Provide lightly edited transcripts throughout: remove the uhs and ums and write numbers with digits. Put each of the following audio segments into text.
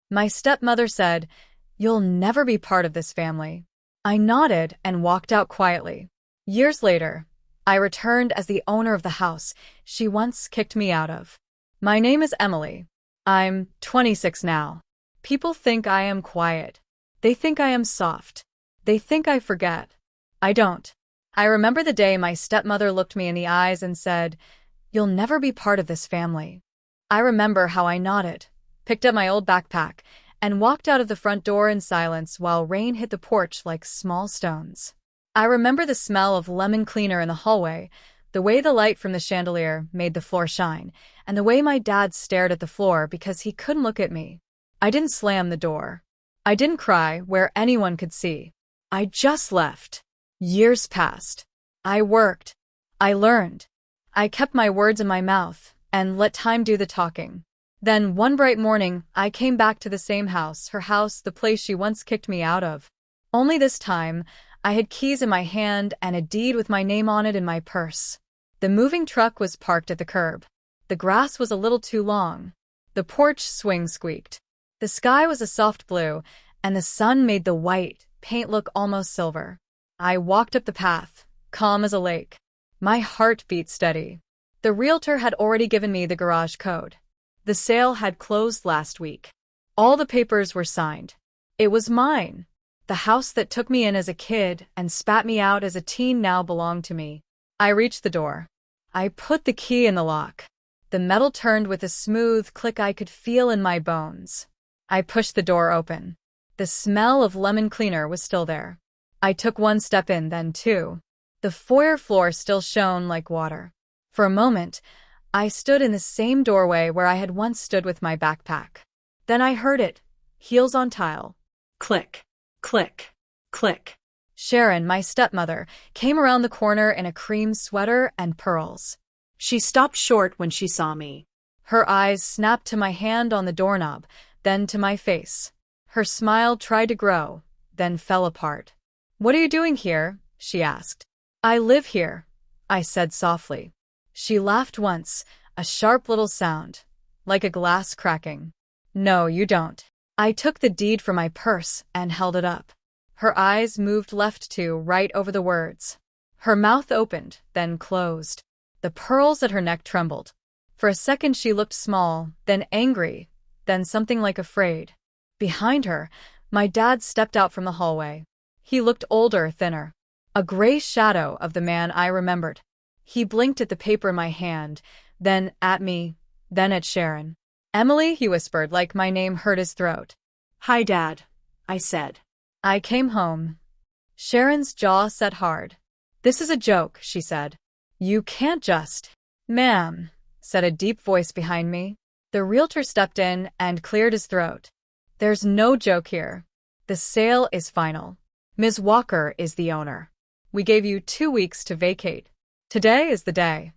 My stepmother said, "You'll never be part of this family." I nodded and walked out quietly. Years later, I returned as the owner of the house she once kicked me out of. My name is Emily. I'm 26 now. People think I am quiet. They think I am soft. They think I forget. I don't. I remember the day my stepmother looked me in the eyes and said, "You'll never be part of this family." I remember how I nodded, picked up my old backpack, and walked out of the front door in silence while rain hit the porch like small stones. I remember the smell of lemon cleaner in the hallway, the way the light from the chandelier made the floor shine, and the way my dad stared at the floor because he couldn't look at me. I didn't slam the door. I didn't cry where anyone could see. I just left. Years passed. I worked. I learned. I kept my words in my mouth and let time do the talking. Then one bright morning, I came back to the same house, her house, the place she once kicked me out of. Only this time, I had keys in my hand and a deed with my name on it in my purse. The moving truck was parked at the curb. The grass was a little too long. The porch swing squeaked. The sky was a soft blue, and the sun made the white paint look almost silver. I walked up the path, calm as a lake. My heart beat steady. The realtor had already given me the garage code. The sale had closed last week. All the papers were signed. It was mine. The house that took me in as a kid and spat me out as a teen now belonged to me. I reached the door. I put the key in the lock. The metal turned with a smooth click I could feel in my bones. I pushed the door open. The smell of lemon cleaner was still there. I took one step in, then two. The foyer floor still shone like water. For a moment, I stood in the same doorway where I had once stood with my backpack. Then I heard it, heels on tile. Click, click, click. Sharon, my stepmother, came around the corner in a cream sweater and pearls. She stopped short when she saw me. Her eyes snapped to my hand on the doorknob, then to my face. Her smile tried to grow, then fell apart. "What are you doing here?" she asked. "I live here," I said softly. She laughed once, a sharp little sound, like a glass cracking. "No, you don't." I took the deed from my purse and held it up. Her eyes moved left to right over the words. Her mouth opened, then closed. The pearls at her neck trembled. For a second she looked small, then angry, then something like afraid. Behind her, my dad stepped out from the hallway. He looked older, thinner. A gray shadow of the man I remembered. He blinked at the paper in my hand, then at me, then at Sharon. "Emily," he whispered like my name hurt his throat. "Hi, Dad," I said. I came home. Sharon's jaw set hard. "This is a joke," she said. "You can't just—" "Ma'am," said a deep voice behind me. The realtor stepped in and cleared his throat. "There's no joke here. The sale is final. Ms. Walker is the owner. We gave you 2 weeks to vacate. Today is the day."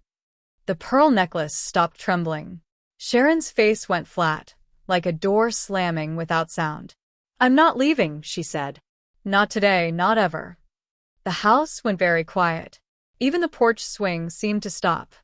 The pearl necklace stopped trembling. Sharon's face went flat, like a door slamming without sound. "I'm not leaving," she said. "Not today, not ever." The house went very quiet. Even the porch swing seemed to stop.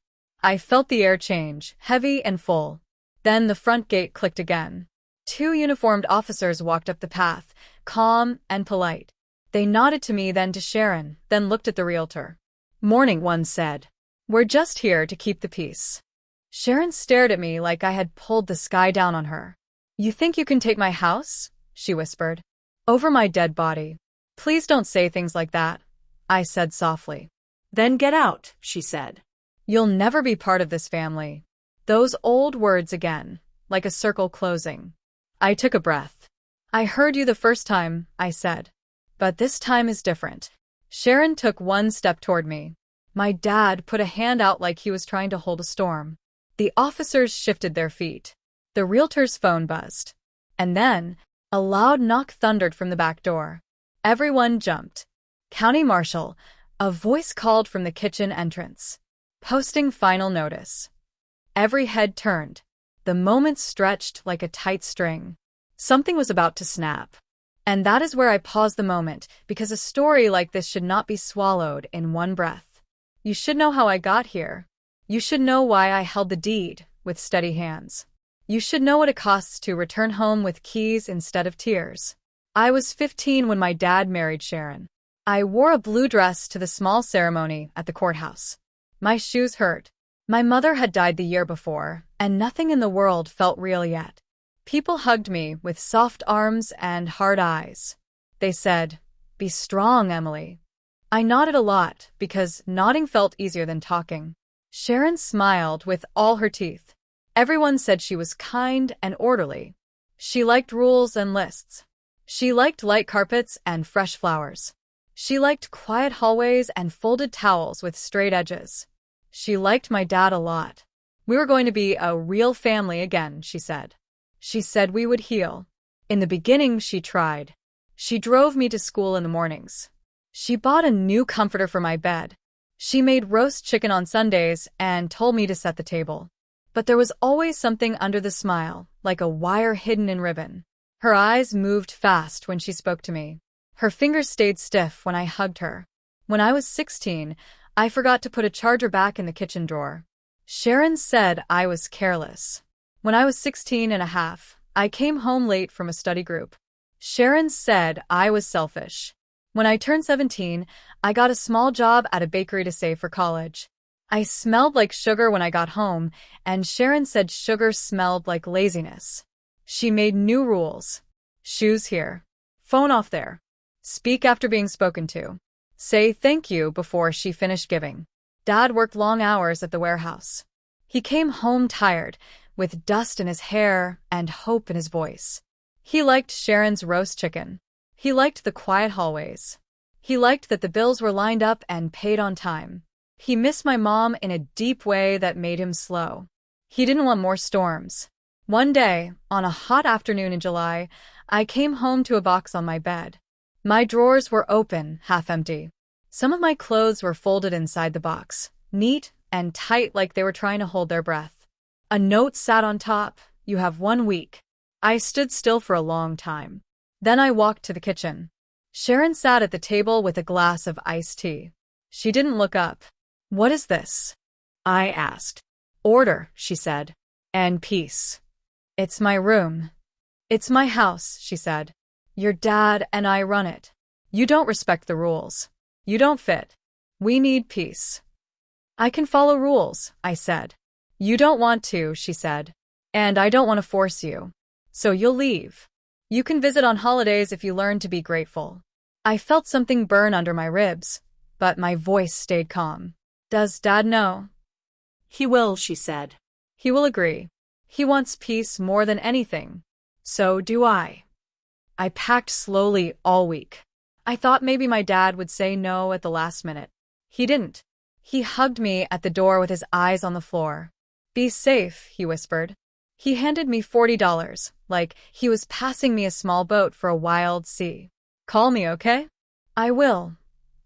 I felt the air change, heavy and full. Then the front gate clicked again. 2 uniformed officers walked up the path, calm and polite. They nodded to me, then to Sharon, then looked at the realtor. "Morning," one said. "We're just here to keep the peace." Sharon stared at me like I had pulled the sky down on her. "You think you can take my house?" she whispered. "Over my dead body." "Please don't say things like that," I said softly. "Then get out," she said. "You'll never be part of this family." Those old words again, like a circle closing. I took a breath. "I heard you the first time," I said. "But this time is different." Sharon took one step toward me. My dad put a hand out like he was trying to hold a storm. The officers shifted their feet. The realtor's phone buzzed. And then, a loud knock thundered from the back door. Everyone jumped. "County Marshal," a voice called from the kitchen entrance. "Posting final notice." Every head turned. The moment stretched like a tight string. Something was about to snap. And that is where I paused the moment, because a story like this should not be swallowed in one breath. You should know how I got here. You should know why I held the deed with steady hands. You should know what it costs to return home with keys instead of tears. I was 15 when my dad married Sharon. I wore a blue dress to the small ceremony at the courthouse. My shoes hurt. My mother had died the year before, and nothing in the world felt real yet. People hugged me with soft arms and hard eyes. They said, "Be strong, Emily." I nodded a lot because nodding felt easier than talking. Sharon smiled with all her teeth. Everyone said she was kind and orderly. She liked rules and lists. She liked light carpets and fresh flowers. She liked quiet hallways and folded towels with straight edges. She liked my dad a lot. We were going to be a real family again, she said. She said we would heal. In the beginning, she tried. She drove me to school in the mornings. She bought a new comforter for my bed. She made roast chicken on Sundays and told me to set the table. But there was always something under the smile, like a wire hidden in ribbon. Her eyes moved fast when she spoke to me. Her fingers stayed stiff when I hugged her. When I was 16, I forgot to put a charger back in the kitchen drawer. Sharon said I was careless. When I was 16 and a half, I came home late from a study group. Sharon said I was selfish. When I turned 17, I got a small job at a bakery to save for college. I smelled like sugar when I got home, and Sharon said sugar smelled like laziness. She made new rules. Shoes here. Phone off there. Speak after being spoken to. Say thank you before she finished giving. Dad worked long hours at the warehouse. He came home tired, with dust in his hair and hope in his voice. He liked Sharon's roast chicken. He liked the quiet hallways. He liked that the bills were lined up and paid on time. He missed my mom in a deep way that made him slow. He didn't want more storms. One day, on a hot afternoon in July, I came home to a box on my bed. My drawers were open, half empty. Some of my clothes were folded inside the box, neat and tight like they were trying to hold their breath. A note sat on top, "You have 1 week." I stood still for a long time. Then I walked to the kitchen. Sharon sat at the table with a glass of iced tea. She didn't look up. "What is this?" I asked. "Order," she said, "and peace." "It's my room." "It's my house," she said. "Your dad and I run it. You don't respect the rules. You don't fit. We need peace." "I can follow rules," I said. "You don't want to," she said. "And I don't want to force you. So you'll leave. You can visit on holidays if you learn to be grateful." I felt something burn under my ribs, but my voice stayed calm. "Does Dad know?" "He will," she said. "He will agree. He wants peace more than anything. So do I." I packed slowly all week. I thought maybe my dad would say no at the last minute. He didn't. He hugged me at the door with his eyes on the floor. "Be safe," he whispered. He handed me $40, like he was passing me a small boat for a wild sea. "Call me, okay?" "I will,"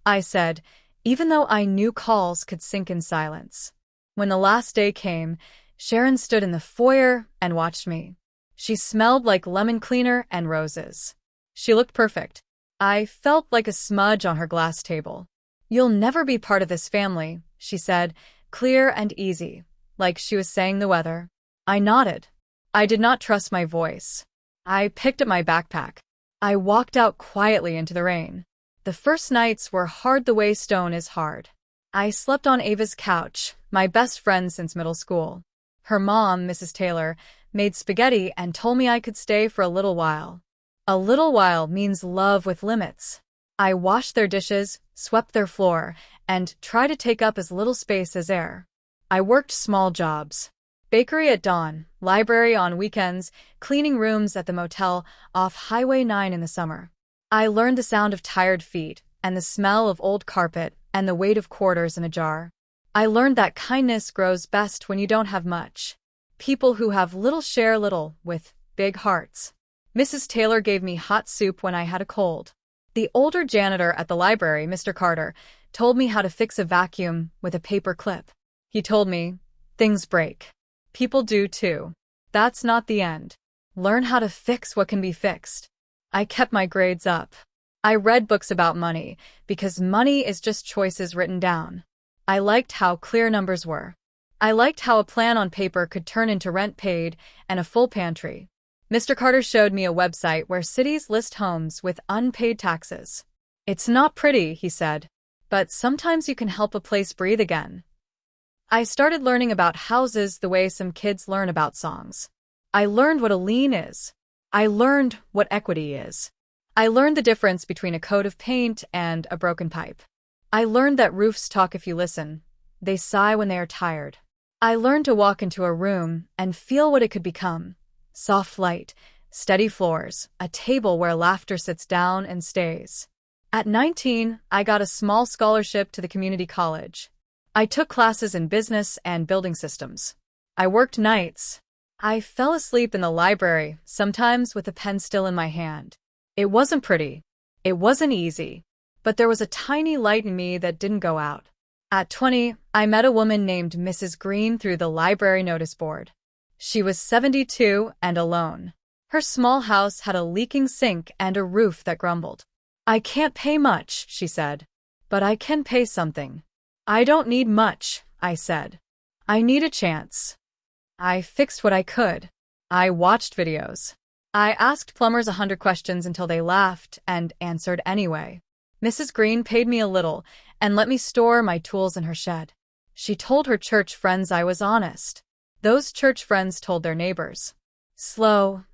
I said, even though I knew calls could sink in silence. When the last day came, Sharon stood in the foyer and watched me. She smelled like lemon cleaner and roses. She looked perfect. I felt like a smudge on her glass table. "You'll never be part of this family," she said, clear and easy, like she was saying the weather. I nodded. I did not trust my voice. I picked up my backpack. I walked out quietly into the rain. The first nights were hard the way stone is hard. I slept on Ava's couch, my best friend since middle school. Her mom, Mrs. Taylor, made spaghetti and told me I could stay for a little while. A little while means love with limits. I washed their dishes, swept their floor, and tried to take up as little space as air. I worked small jobs. Bakery at dawn, library on weekends, cleaning rooms at the motel off Highway 9 in the summer. I learned the sound of tired feet and the smell of old carpet and the weight of quarters in a jar. I learned that kindness grows best when you don't have much. People who have little share little with big hearts. Mrs. Taylor gave me hot soup when I had a cold. The older janitor at the library, Mr. Carter, told me how to fix a vacuum with a paper clip. He told me, "Things break. People do too. That's not the end. Learn how to fix what can be fixed." I kept my grades up. I read books about money, because money is just choices written down. I liked how clear numbers were. I liked how a plan on paper could turn into rent paid and a full pantry. Mr. Carter showed me a website where cities list homes with unpaid taxes. It's not pretty, he said, but sometimes you can help a place breathe again. I started learning about houses the way some kids learn about songs. I learned what a lien is. I learned what equity is. I learned the difference between a coat of paint and a broken pipe. I learned that roofs talk if you listen. They sigh when they are tired. I learned to walk into a room and feel what it could become. Soft light, steady floors, a table where laughter sits down and stays. At 19, I got a small scholarship to the community college. I took classes in business and building systems. I worked nights. I fell asleep in the library, sometimes with a pen still in my hand. It wasn't pretty. It wasn't easy. But there was a tiny light in me that didn't go out. At 20, I met a woman named Mrs. Green through the library notice board. She was 72 and alone. Her small house had a leaking sink and a roof that grumbled. I can't pay much, she said, but I can pay something. I don't need much, I said. I need a chance. I fixed what I could. I watched videos. I asked plumbers 100 questions until they laughed and answered anyway. Mrs. Green paid me a little and let me store my tools in her shed. She told her church friends I was honest. Those church friends told their neighbors. Slow,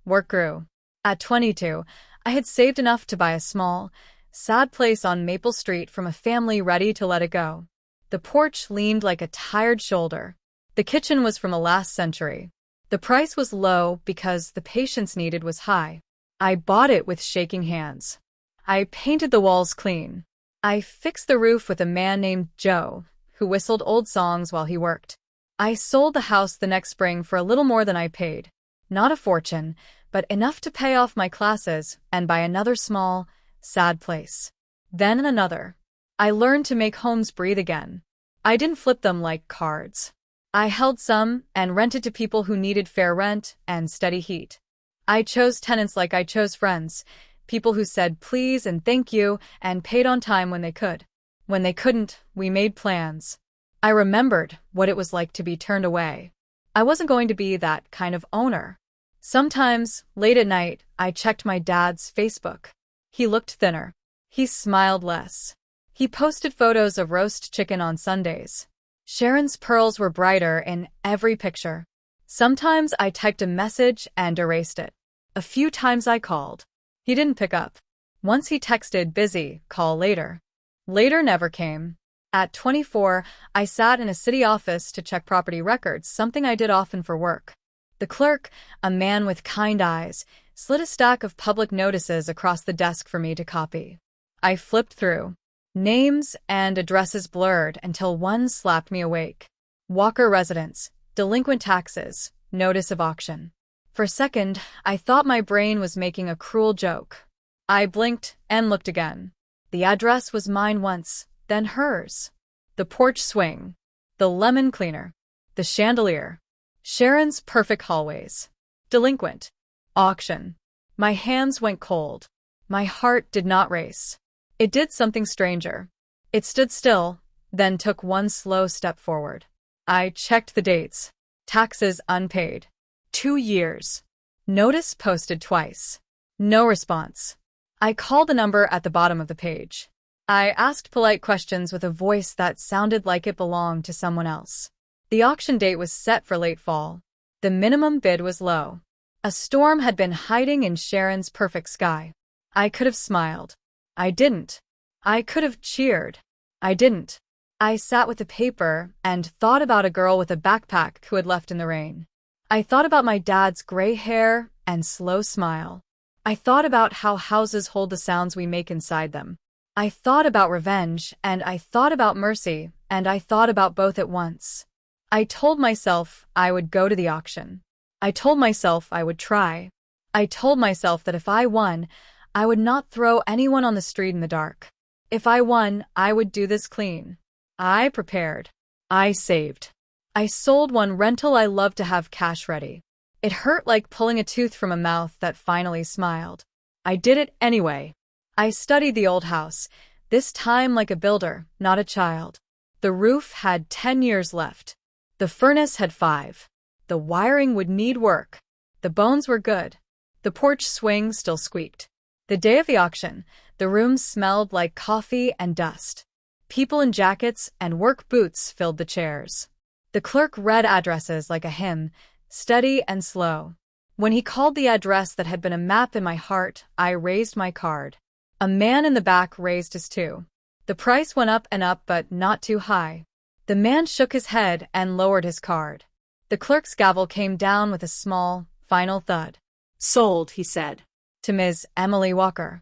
work grew. At 22, I had saved enough to buy a small, sad place on Maple Street from a family ready to let it go. The porch leaned like a tired shoulder. The kitchen was from the last century. The price was low because the patience needed was high. I bought it with shaking hands. I painted the walls clean. I fixed the roof with a man named Joe, who whistled old songs while he worked. I sold the house the next spring for a little more than I paid. Not a fortune, but enough to pay off my classes and buy another small, sad place. Then another. I learned to make homes breathe again. I didn't flip them like cards. I held some and rented to people who needed fair rent and steady heat. I chose tenants like I chose friends, people who said please and thank you and paid on time when they could. When they couldn't, we made plans. I remembered what it was like to be turned away. I wasn't going to be that kind of owner. Sometimes, late at night, I checked my dad's Facebook. He looked thinner. He smiled less. He posted photos of roast chicken on Sundays. Sharon's pearls were brighter in every picture. Sometimes I typed a message and erased it. A few times I called. He didn't pick up. Once he texted busy, call later. Later never came. At 24, I sat in a city office to check property records, something I did often for work. The clerk, a man with kind eyes, slid a stack of public notices across the desk for me to copy. I flipped through. Names and addresses blurred until one slapped me awake. Walker Residence, delinquent taxes, notice of auction. For a second, I thought my brain was making a cruel joke. I blinked and looked again. The address was mine once, then hers. The porch swing. The lemon cleaner. The chandelier. Sharon's perfect hallways. Delinquent. Auction. My hands went cold. My heart did not race. It did something stranger. It stood still, then took one slow step forward. I checked the dates. Taxes unpaid. 2 years. Notice posted twice. No response. I called the number at the bottom of the page. I asked polite questions with a voice that sounded like it belonged to someone else. The auction date was set for late fall. The minimum bid was low. A storm had been hiding in Sharon's perfect sky. I could have smiled. I didn't. I could have cheered. I didn't. I sat with the paper and thought about a girl with a backpack who had left in the rain. I thought about my dad's gray hair and slow smile. I thought about how houses hold the sounds we make inside them. I thought about revenge, and I thought about mercy, and I thought about both at once. I told myself I would go to the auction. I told myself I would try. I told myself that if I won, I would not throw anyone on the street in the dark. If I won, I would do this clean. I prepared. I saved. I sold one rental I loved to have cash ready. It hurt like pulling a tooth from a mouth that finally smiled. I did it anyway. I studied the old house, this time like a builder, not a child. The roof had 10 years left. The furnace had 5. The wiring would need work. The bones were good. The porch swing still squeaked. The day of the auction, the room smelled like coffee and dust. People in jackets and work boots filled the chairs. The clerk read addresses like a hymn, steady and slow. When he called the address that had been a map in my heart, I raised my card. A man in the back raised his too. The price went up and up, but not too high. The man shook his head and lowered his card. The clerk's gavel came down with a small, final thud. Sold, he said. To Ms. Emily Walker.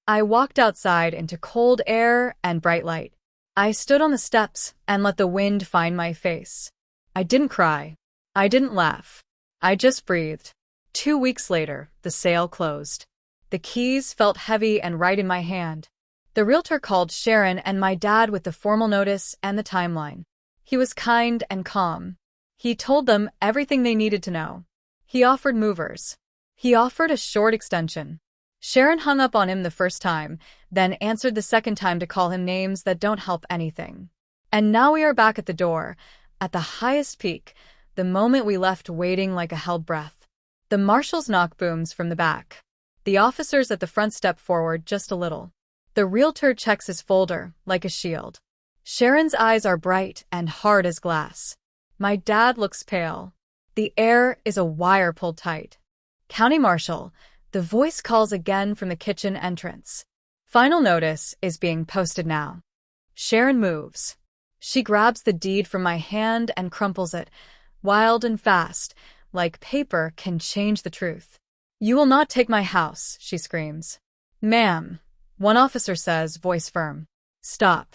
I walked outside into cold air and bright light. I stood on the steps and let the wind find my face. I didn't cry. I didn't laugh. I just breathed. 2 weeks later, the sale closed. The keys felt heavy and right in my hand. The realtor called Sharon and my dad with the formal notice and the timeline. He was kind and calm. He told them everything they needed to know. He offered movers. He offered a short extension. Sharon hung up on him the first time, then answered the second time to call him names that don't help anything. And now we are back at the door, at the highest peak, the moment we left waiting like a held breath. The marshal's knock booms from the back. The officers at the front step forward just a little. The realtor checks his folder, like a shield. Sharon's eyes are bright and hard as glass. My dad looks pale. The air is a wire pulled tight. County Marshal, the voice calls again from the kitchen entrance. Final notice is being posted now. Sharon moves. She grabs the deed from my hand and crumples it, wild and fast, like paper can change the truth. You will not take my house, she screams. Ma'am, one officer says, voice firm. Stop.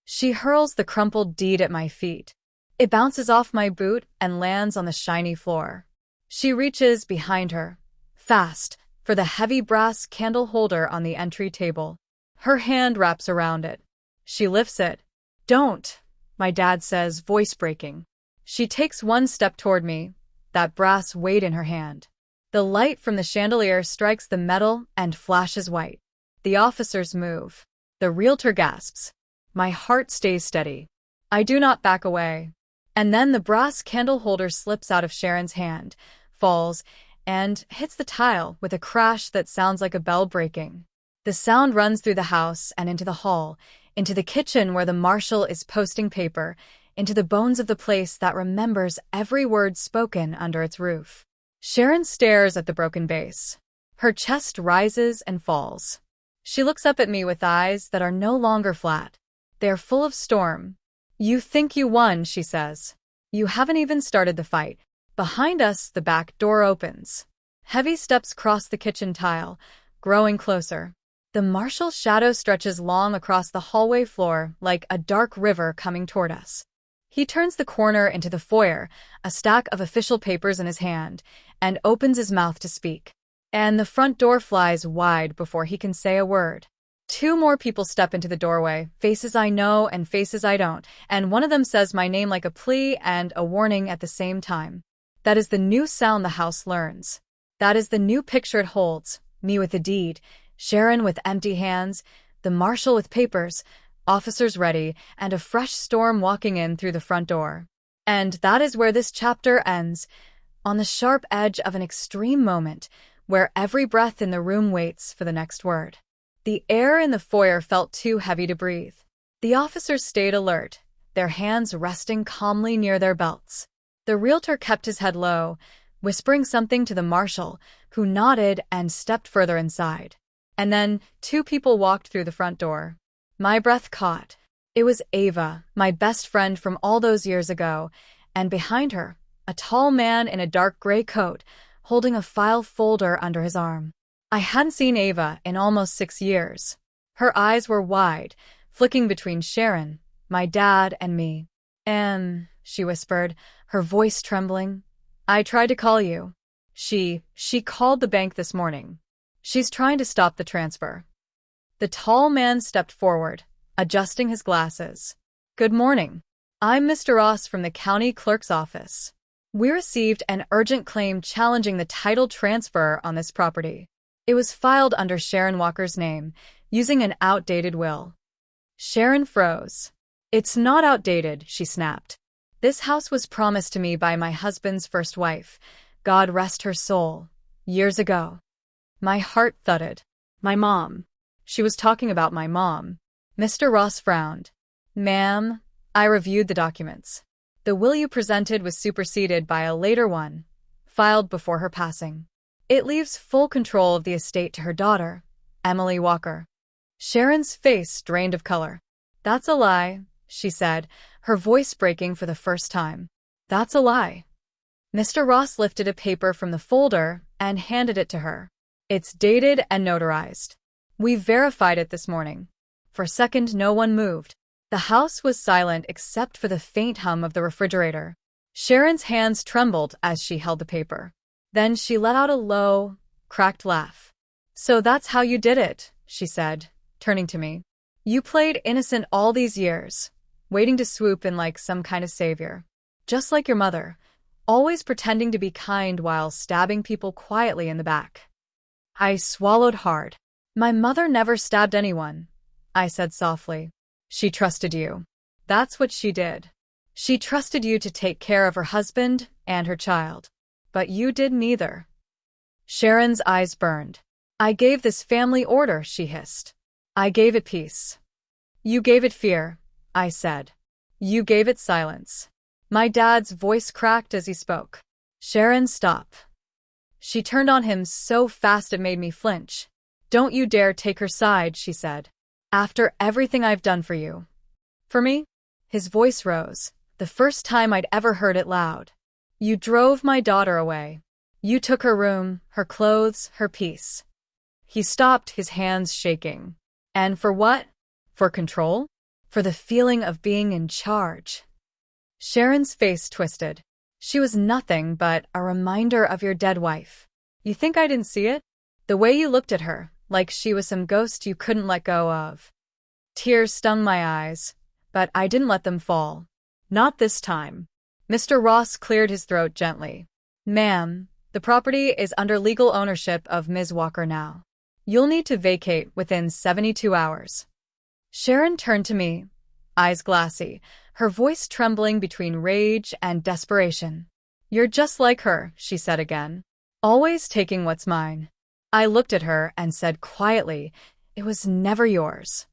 She hurls the crumpled deed at my feet. It bounces off my boot and lands on the shiny floor. She reaches behind her, fast, for the heavy brass candle holder on the entry table. Her hand wraps around it. She lifts it. Don't, my dad says, voice breaking. She takes one step toward me, that brass weight in her hand. The light from the chandelier strikes the metal and flashes white. The officers move. The realtor gasps. My heart stays steady. I do not back away. And then the brass candle holder slips out of Sharon's hand, falls, and hits the tile with a crash that sounds like a bell breaking. The sound runs through the house and into the hall, into the kitchen where the marshal is posting paper, into the bones of the place that remembers every word spoken under its roof. Sharon stares at the broken base. Her chest rises and falls. She looks up at me with eyes that are no longer flat. They're full of storm. You think you won, she says. You haven't even started the fight. Behind us, the back door opens. Heavy steps cross the kitchen tile, growing closer. The marshal's shadow stretches long across the hallway floor like a dark river coming toward us. He turns the corner into the foyer, a stack of official papers in his hand, and opens his mouth to speak. And the front door flies wide before he can say a word. 2 more people step into the doorway, faces I know and faces I don't, and one of them says my name like a plea and a warning at the same time. That is the new sound the house learns. That is the new picture it holds, me with the deed, Sharon with empty hands, the marshal with papers, officers ready, and a fresh storm walking in through the front door. And that is where this chapter ends, on the sharp edge of an extreme moment, where every breath in the room waits for the next word. The air in the foyer felt too heavy to breathe. The officers stayed alert, their hands resting calmly near their belts. The realtor kept his head low, whispering something to the marshal, who nodded and stepped further inside. And then 2 people walked through the front door. My breath caught. It was Ava, my best friend from all those years ago, and behind her, a tall man in a dark gray coat, holding a file folder under his arm. I hadn't seen Ava in almost 6 years. Her eyes were wide, flicking between Sharon, my dad, and me. She whispered, her voice trembling. I tried to call you. She called the bank this morning. She's trying to stop the transfer. The tall man stepped forward, adjusting his glasses. Good morning. I'm Mr. Ross from the county clerk's office. We received an urgent claim challenging the title transfer on this property. It was filed under Sharon Walker's name, using an outdated will. Sharon froze. It's not outdated, she snapped. This house was promised to me by my husband's first wife, God rest her soul, years ago. My heart thudded. My mom. She was talking about my mom. Mr. Ross frowned. Ma'am, I reviewed the documents. The will you presented was superseded by a later one, filed before her passing. It leaves full control of the estate to her daughter, Emily Walker. Sharon's face drained of color. That's a lie, she said, her voice breaking for the first time. That's a lie. Mr. Ross lifted a paper from the folder and handed it to her. It's dated and notarized. We verified it this morning. For a second, no one moved. The house was silent except for the faint hum of the refrigerator. Sharon's hands trembled as she held the paper. Then she let out a low, cracked laugh. So that's how you did it, she said, turning to me. You played innocent all these years, waiting to swoop in like some kind of savior. Just like your mother, always pretending to be kind while stabbing people quietly in the back. I swallowed hard. My mother never stabbed anyone, I said softly. She trusted you. That's what she did. She trusted you to take care of her husband and her child. But you did neither. Sharon's eyes burned. I gave this family order, she hissed. I gave it peace. You gave it fear, I said. You gave it silence. My dad's voice cracked as he spoke. Sharon, stop. She turned on him so fast it made me flinch. Don't you dare take her side, she said. After everything I've done for you. For me? His voice rose, the first time I'd ever heard it loud. You drove my daughter away. You took her room, her clothes, her peace. He stopped, his hands shaking. And for what? For control? For the feeling of being in charge. Sharon's face twisted. She was nothing but a reminder of your dead wife. You think I didn't see it? The way you looked at her, like she was some ghost you couldn't let go of. Tears stung my eyes, but I didn't let them fall. Not this time. Mr. Ross cleared his throat gently. Ma'am, the property is under legal ownership of Ms. Walker now. You'll need to vacate within 72 hours. Sharon turned to me, eyes glassy, her voice trembling between rage and desperation. You're just like her, she said again. Always taking what's mine. I looked at her and said quietly, it was never yours.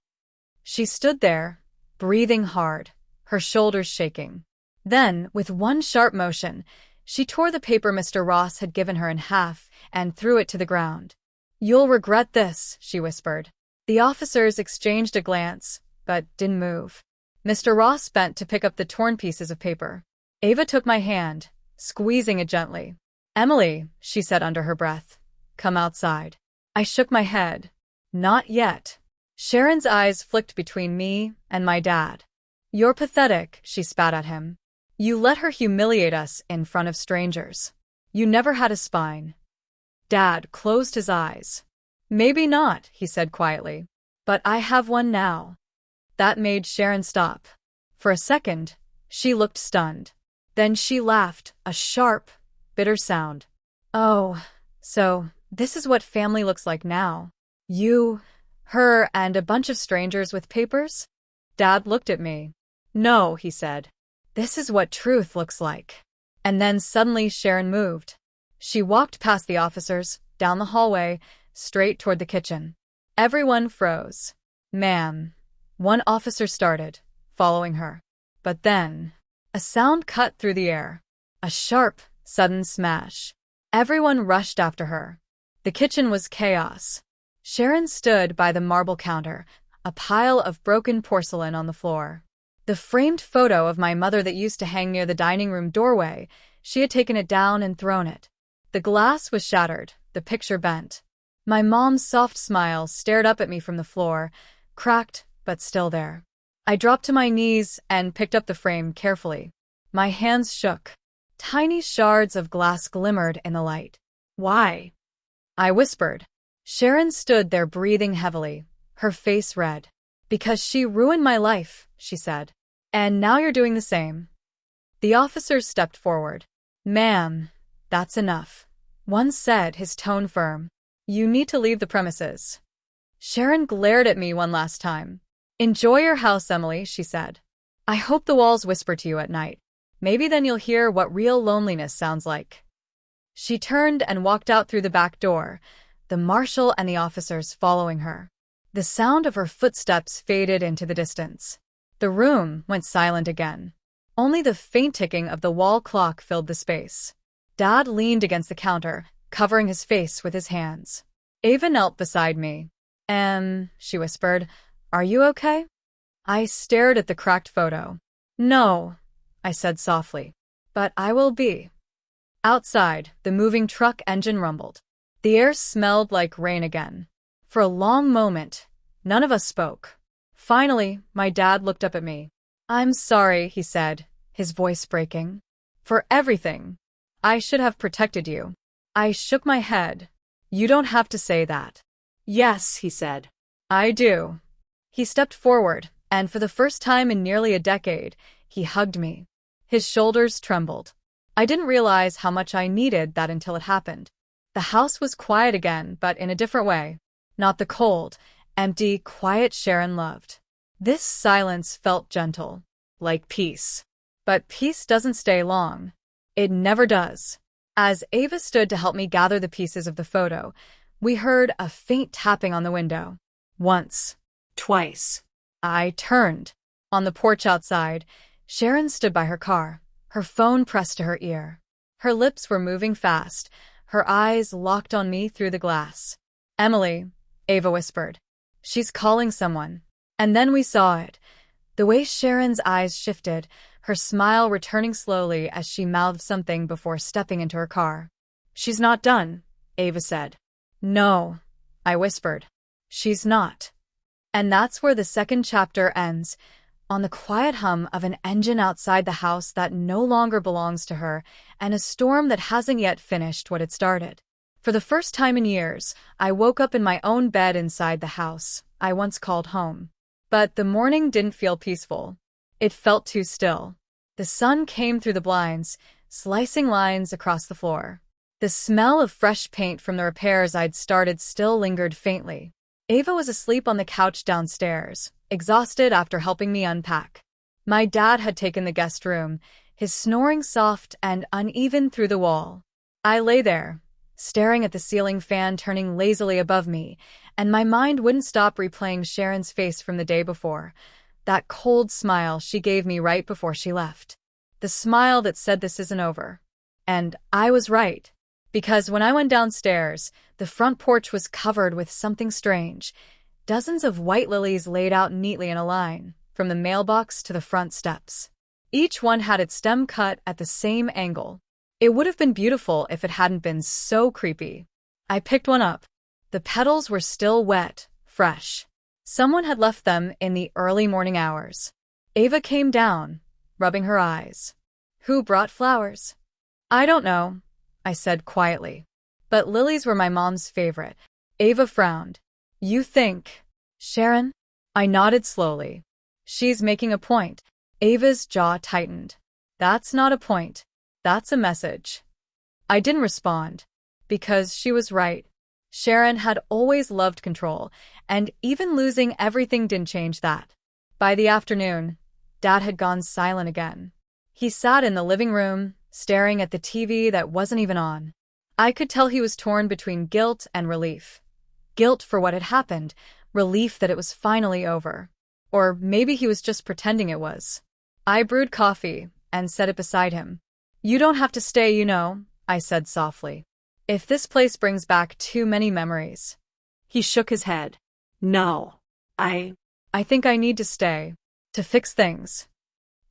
She stood there, breathing hard, her shoulders shaking. Then, with one sharp motion, she tore the paper Mr. Ross had given her in half and threw it to the ground. You'll regret this, she whispered. The officers exchanged a glance, but didn't move. Mr. Ross bent to pick up the torn pieces of paper. Ava took my hand, squeezing it gently. Emily, she said under her breath, come outside. I shook my head. Not yet. Sharon's eyes flicked between me and my dad. You're pathetic, she spat at him. You let her humiliate us in front of strangers. You never had a spine. Dad closed his eyes. Maybe not, he said quietly. But I have one now. That made Sharon stop. For a second, she looked stunned. Then she laughed, a sharp, bitter sound. Oh, so this is what family looks like now. You, her, and a bunch of strangers with papers? Dad looked at me. No, he said. This is what truth looks like. And then suddenly Sharon moved. She walked past the officers, down the hallway, straight toward the kitchen. Everyone froze. Ma'am. One officer started, following her. But then, a sound cut through the air. A sharp, sudden smash. Everyone rushed after her. The kitchen was chaos. Sharon stood by the marble counter, a pile of broken porcelain on the floor. The framed photo of my mother that used to hang near the dining room doorway, she had taken it down and thrown it. The glass was shattered, the picture bent. My mom's soft smile stared up at me from the floor, cracked but still there. I dropped to my knees and picked up the frame carefully. My hands shook. Tiny shards of glass glimmered in the light. Why? I whispered. Sharon stood there breathing heavily, her face red. Because she ruined my life, she said. And now you're doing the same. The officers stepped forward. Ma'am, that's enough. One said, his tone firm. You need to leave the premises. Sharon glared at me one last time. Enjoy your house, Emily, she said. I hope the walls whisper to you at night. Maybe then you'll hear what real loneliness sounds like. She turned and walked out through the back door, the marshal and the officers following her. The sound of her footsteps faded into the distance. The room went silent again. Only the faint ticking of the wall clock filled the space. Dad leaned against the counter, covering his face with his hands. Ava knelt beside me. She whispered, "Are you okay?" I stared at the cracked photo. "No," I said softly, "but I will be." Outside, the moving truck engine rumbled. The air smelled like rain again. For a long moment, none of us spoke. Finally, my dad looked up at me. "I'm sorry," he said, his voice breaking. "For everything. I should have protected you." I shook my head. "You don't have to say that." "Yes," he said. "I do." He stepped forward, and for the first time in nearly a decade, he hugged me. His shoulders trembled. I didn't realize how much I needed that until it happened. The house was quiet again, but in a different way. Not the cold, empty, quiet Sharon loved. This silence felt gentle, like peace. But peace doesn't stay long. It never does. As Ava stood to help me gather the pieces of the photo, we heard a faint tapping on the window. Once. Twice. I turned. On the porch outside, Sharon stood by her car, her phone pressed to her ear. Her lips were moving fast, her eyes locked on me through the glass. "Emily," Ava whispered. "She's calling someone." And then we saw it. The way Sharon's eyes shifted, her smile returning slowly as she mouthed something before stepping into her car. "She's not done," Ava said. "No," I whispered. "She's not." And that's where the second chapter ends, on the quiet hum of an engine outside the house that no longer belongs to her, and a storm that hasn't yet finished what it started. For the first time in years, I woke up in my own bed inside the house I once called home. But the morning didn't feel peaceful. It felt too still. The sun came through the blinds, slicing lines across the floor. The smell of fresh paint from the repairs I'd started still lingered faintly. Ava was asleep on the couch downstairs, exhausted after helping me unpack. My dad had taken the guest room, his snoring soft and uneven through the wall. I lay there, staring at the ceiling fan turning lazily above me, and my mind wouldn't stop replaying Sharon's face from the day before, that cold smile she gave me right before she left. The smile that said this isn't over. And I was right. Because when I went downstairs, the front porch was covered with something strange. Dozens of white lilies laid out neatly in a line, from the mailbox to the front steps. Each one had its stem cut at the same angle. It would have been beautiful if it hadn't been so creepy. I picked one up. The petals were still wet, fresh. Someone had left them in the early morning hours. Ava came down, rubbing her eyes. "Who brought flowers?" "I don't know," I said quietly. "But lilies were my mom's favorite." Ava frowned. "You think, Sharon?" I nodded slowly. "She's making a point." Ava's jaw tightened. "That's not a point. That's a message." I didn't respond. Because she was right. Sharon had always loved control, and even losing everything didn't change that. By the afternoon, Dad had gone silent again. He sat in the living room, staring at the TV that wasn't even on. I could tell he was torn between guilt and relief. Guilt for what had happened, relief that it was finally over. Or maybe he was just pretending it was. I brewed coffee and set it beside him. "You don't have to stay, you know," I said softly. "If this place brings back too many memories." He shook his head. "No, I think I need to stay. To fix things."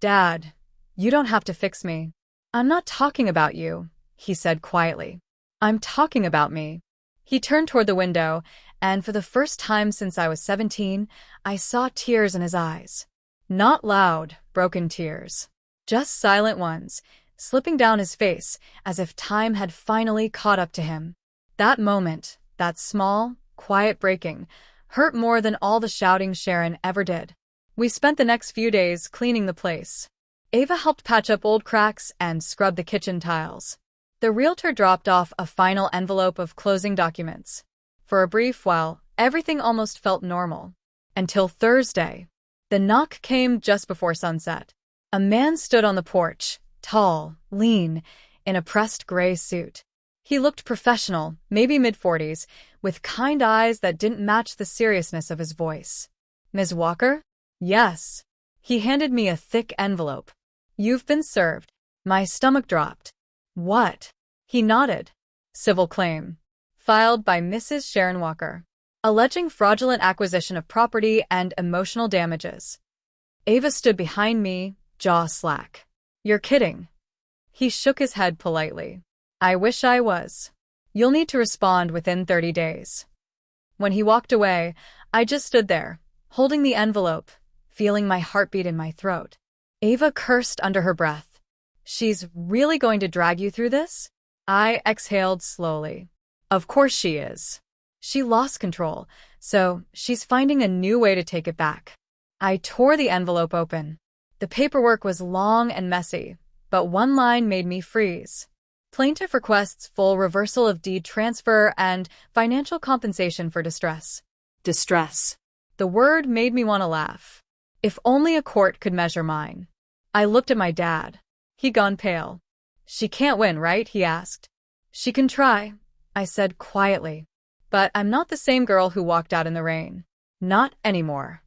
"Dad, you don't have to fix me." "I'm not talking about you," he said quietly. "I'm talking about me." He turned toward the window, and for the first time since I was 17, I saw tears in his eyes. Not loud, broken tears. Just silent ones, slipping down his face as if time had finally caught up to him. That moment, that small, quiet breaking, hurt more than all the shouting Sharon ever did. We spent the next few days cleaning the place. Ava helped patch up old cracks and scrub the kitchen tiles. The realtor dropped off a final envelope of closing documents. For a brief while, everything almost felt normal. Until Thursday. The knock came just before sunset. A man stood on the porch, tall, lean, in a pressed gray suit. He looked professional, maybe mid-40s, with kind eyes that didn't match the seriousness of his voice. "Ms. Walker?" "Yes." He handed me a thick envelope. "You've been served." My stomach dropped. "What?" He nodded. "Civil claim. Filed by Mrs. Sharon Walker. Alleging fraudulent acquisition of property and emotional damages." Ava stood behind me, jaw slack. "You're kidding." He shook his head politely. "I wish I was. You'll need to respond within 30 days. When he walked away, I just stood there, holding the envelope, feeling my heartbeat in my throat. Ava cursed under her breath. "She's really going to drag you through this?" I exhaled slowly. "Of course she is. She lost control, so she's finding a new way to take it back." I tore the envelope open. The paperwork was long and messy, but one line made me freeze. Plaintiff requests full reversal of deed transfer and financial compensation for distress. Distress. The word made me want to laugh. If only a court could measure mine. I looked at my dad. He'd gone pale. "She can't win, right?" he asked. "She can try," I said quietly. "But I'm not the same girl who walked out in the rain. Not anymore."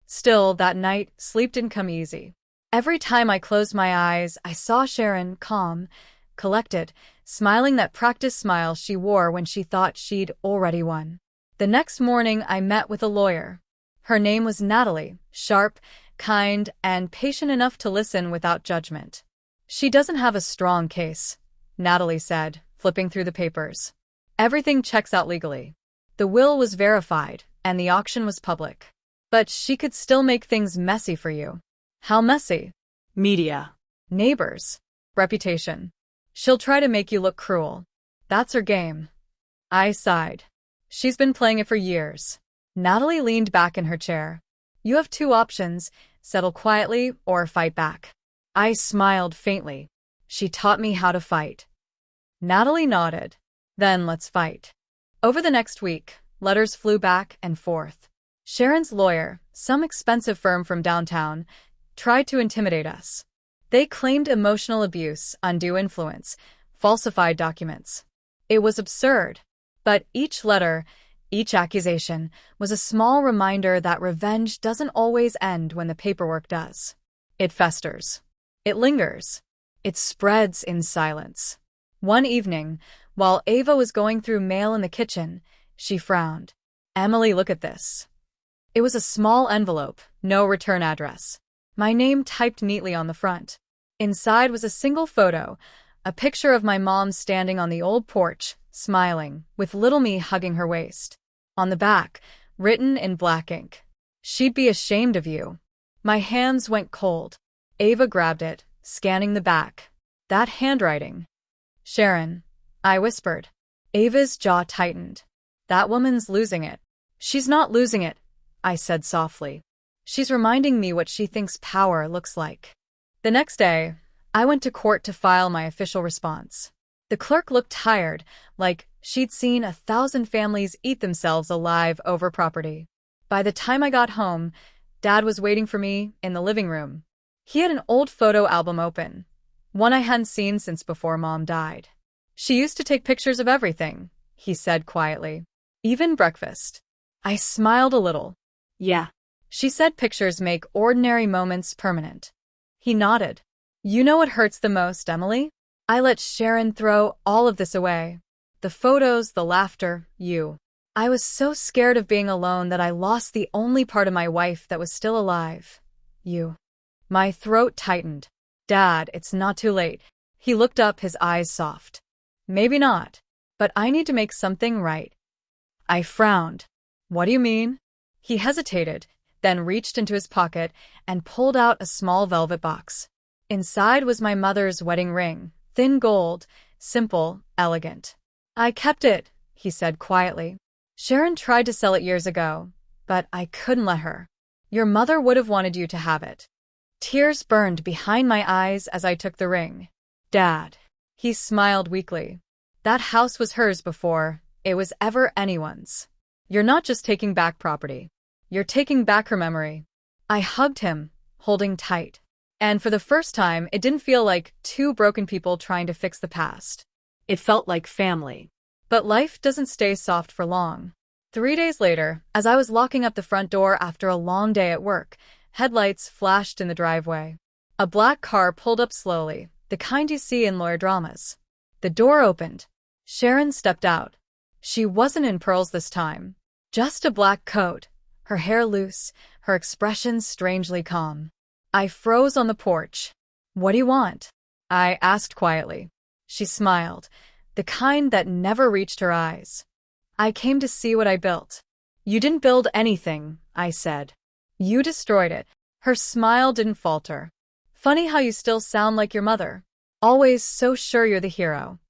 Still, that night, sleep didn't come easy. Every time I closed my eyes, I saw Sharon, calm, collected, smiling that practice smile she wore when she thought she'd already won. The next morning, I met with a lawyer. Her name was Natalie, sharp, kind, and patient enough to listen without judgment. "She doesn't have a strong case," Natalie said, flipping through the papers. "Everything checks out legally. The will was verified, and the auction was public. But she could still make things messy for you." "How messy?" "Media. "Neighbors. Reputation. She'll try to make you look cruel. That's her game." I sighed. "She's been playing it for years." Natalie leaned back in her chair. "You have two options, settle quietly or fight back." I smiled faintly. She taught me how to fight. Natalie nodded. "Then let's fight." Over the next week, letters flew back and forth. Sharon's lawyer, some expensive firm from downtown, tried to intimidate us. They claimed emotional abuse, undue influence, falsified documents. It was absurd. But each letter, each accusation, was a small reminder that revenge doesn't always end when the paperwork does. It festers. It lingers. It spreads in silence. One evening, while Ava was going through mail in the kitchen, she frowned. "Emily, look at this." It was a small envelope, no return address. My name typed neatly on the front. Inside was a single photo, a picture of my mom standing on the old porch, smiling, with little me hugging her waist. On the back, written in black ink, "She'd be ashamed of you." My hands went cold. Ava grabbed it, scanning the back. "That handwriting." "Sharon," I whispered. Ava's jaw tightened. "That woman's losing it." "She's not losing it," I said softly. "She's reminding me what she thinks power looks like." The next day, I went to court to file my official response. The clerk looked tired, like she'd seen 1,000 families eat themselves alive over property. By the time I got home, Dad was waiting for me in the living room. He had an old photo album open, one I hadn't seen since before Mom died. "She used to take pictures of everything," he said quietly. "Even breakfast." I smiled a little. "Yeah." "She said pictures make ordinary moments permanent." He nodded. "You know what hurts the most, Emily? I let Sharon throw all of this away. The photos, the laughter, you. I was so scared of being alone that I lost the only part of my wife that was still alive. You." My throat tightened. "Dad, it's not too late." He looked up, his eyes soft. "Maybe not, but I need to make something right." I frowned. "What do you mean?" He hesitated, then reached into his pocket and pulled out a small velvet box. Inside was my mother's wedding ring, thin gold, simple, elegant. "I kept it," he said quietly. "Sharon tried to sell it years ago, but I couldn't let her. Your mother would have wanted you to have it." Tears burned behind my eyes as I took the ring. "Dad." He smiled weakly. "That house was hers before it was ever anyone's. You're not just taking back property. You're taking back her memory." I hugged him, holding tight. And for the first time, it didn't feel like two broken people trying to fix the past. It felt like family. But life doesn't stay soft for long. 3 days later, as I was locking up the front door after a long day at work, headlights flashed in the driveway. A black car pulled up slowly, the kind you see in lawyer dramas. The door opened. Sharon stepped out. She wasn't in pearls this time. Just a black coat, her hair loose, her expression strangely calm. I froze on the porch. "What do you want?" I asked quietly. She smiled, the kind that never reached her eyes. "I came to see what I built." "You didn't build anything," I said. "You destroyed it." Her smile didn't falter. "Funny how you still sound like your mother. Always so sure you're the hero."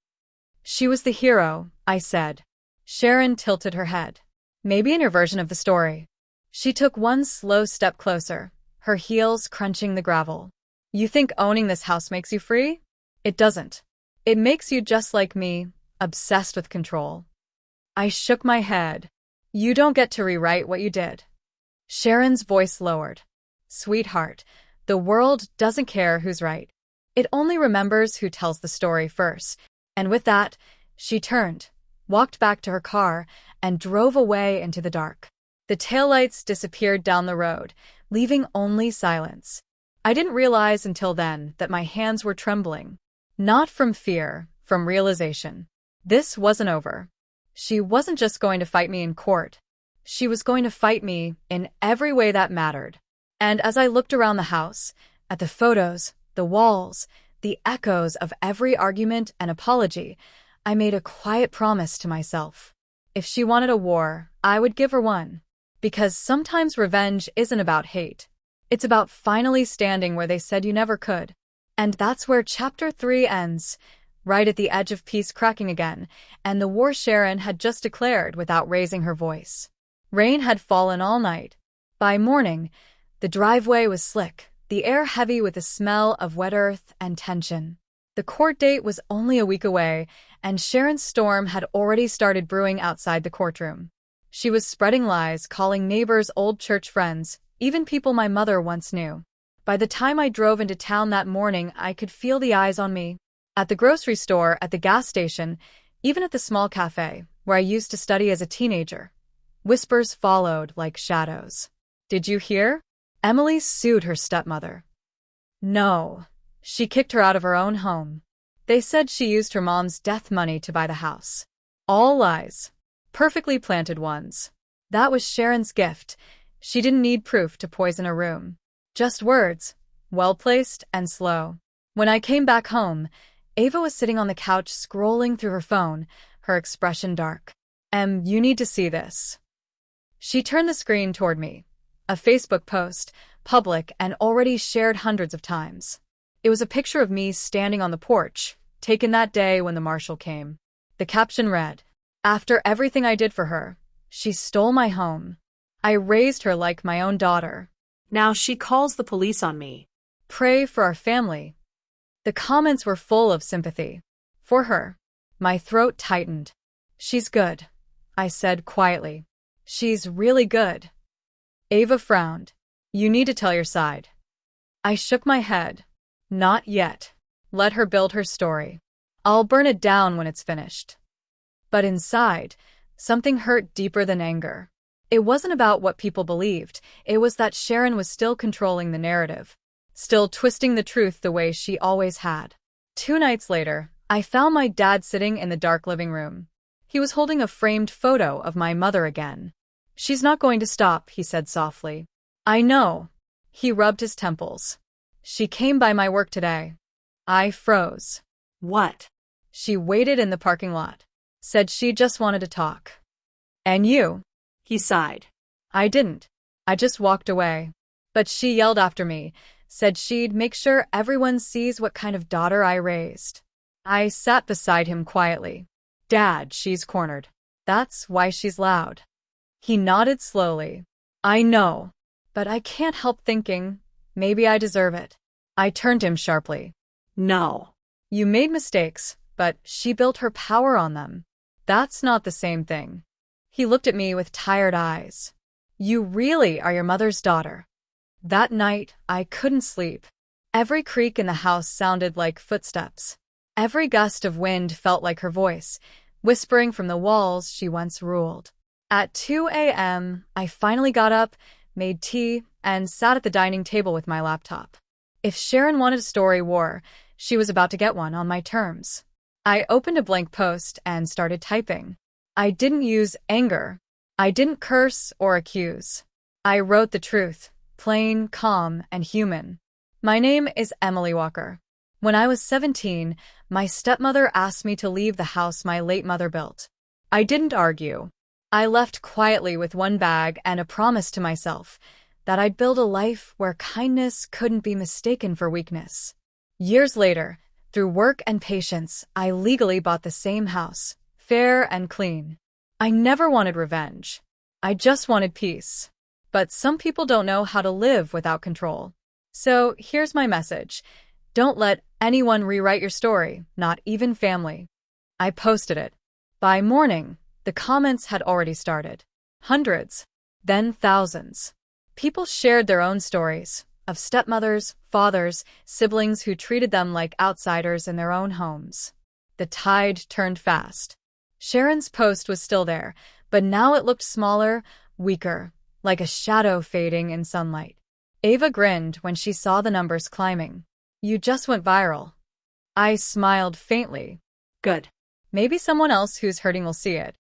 "She was the hero," I said. Sharon tilted her head. "Maybe in your version of the story." She took one slow step closer, her heels crunching the gravel. "You think owning this house makes you free? It doesn't. It makes you just like me, obsessed with control." I shook my head. "You don't get to rewrite what you did." Sharon's voice lowered. "Sweetheart, the world doesn't care who's right. It only remembers who tells the story first." And with that, she turned, walked back to her car, and drove away into the dark. The taillights disappeared down the road, leaving only silence. I didn't realize until then that my hands were trembling. Not from fear, from realization. This wasn't over. She wasn't just going to fight me in court. She was going to fight me in every way that mattered. And as I looked around the house, at the photos, the walls, the echoes of every argument and apology, I made a quiet promise to myself. If she wanted a war, I would give her one. Because sometimes revenge isn't about hate. It's about finally standing where they said you never could. And that's where Chapter 3 ends, right at the edge of peace cracking again, and the war Sharon had just declared without raising her voice. Rain had fallen all night. By morning, the driveway was slick, the air heavy with the smell of wet earth and tension. The court date was only a week away, and Sharon's storm had already started brewing outside the courtroom. She was spreading lies, calling neighbors old church friends, even people my mother once knew. By the time I drove into town that morning, I could feel the eyes on me. At the grocery store, at the gas station, even at the small cafe, where I used to study as a teenager. Whispers followed like shadows. "Did you hear? Emily sued her stepmother." "No." She kicked her out of her own home. "They said she used her mom's death money to buy the house." All lies. Perfectly planted ones. That was Sharon's gift. She didn't need proof to poison a room. Just words, well-placed and slow. When I came back home, Ava was sitting on the couch scrolling through her phone, her expression dark. You need to see this." She turned the screen toward me. A Facebook post, public and already shared hundreds of times. It was a picture of me standing on the porch, taken that day when the marshal came. The caption read, "After everything I did for her, she stole my home. I raised her like my own daughter. Now she calls the police on me. Pray for our family." The comments were full of sympathy. For her. My throat tightened. "She's good," I said quietly. "She's really good." Ava frowned. "You need to tell your side." I shook my head. "Not yet. Let her build her story. I'll burn it down when it's finished." But inside, something hurt deeper than anger. It wasn't about what people believed, it was that Sharon was still controlling the narrative, still twisting the truth the way she always had. 2 nights later, I found my dad sitting in the dark living room. He was holding a framed photo of my mother again. "She's not going to stop," he said softly. "I know." He rubbed his temples. "She came by my work today." I froze. "What?" "She waited in the parking lot. Said she just wanted to talk." "And you?" He sighed. "I didn't. I just walked away. But she yelled after me, said she'd make sure everyone sees what kind of daughter I raised." I sat beside him quietly. "Dad, she's cornered. That's why she's loud." He nodded slowly. "I know. But I can't help thinking, maybe I deserve it." I turned to him sharply. "No." "You made mistakes, but she built her power on them. That's not the same thing." He looked at me with tired eyes. "You really are your mother's daughter." That night, I couldn't sleep. Every creak in the house sounded like footsteps. Every gust of wind felt like her voice, whispering from the walls she once ruled. At 2 a.m., I finally got up, made tea, and sat at the dining table with my laptop. If Sharon wanted a story war, she was about to get one on my terms. I opened a blank post and started typing. I didn't use anger. I didn't curse or accuse. I wrote the truth, plain, calm, and human. My name is Emily Walker. When I was 17, my stepmother asked me to leave the house my late mother built. I didn't argue. I left quietly with one bag and a promise to myself that I'd build a life where kindness couldn't be mistaken for weakness. Years later, through work and patience, I legally bought the same house, fair and clean. I never wanted revenge. I just wanted peace. But some people don't know how to live without control. So here's my message. Don't let anyone rewrite your story, not even family. I posted it. By morning, the comments had already started. Hundreds, then thousands. People shared their own stories of stepmothers, fathers, siblings who treated them like outsiders in their own homes. The tide turned fast. Sharon's post was still there, but now it looked smaller, weaker, like a shadow fading in sunlight. Ava grinned when she saw the numbers climbing. You just went viral. I smiled faintly. Good. Maybe someone else who's hurting will see it.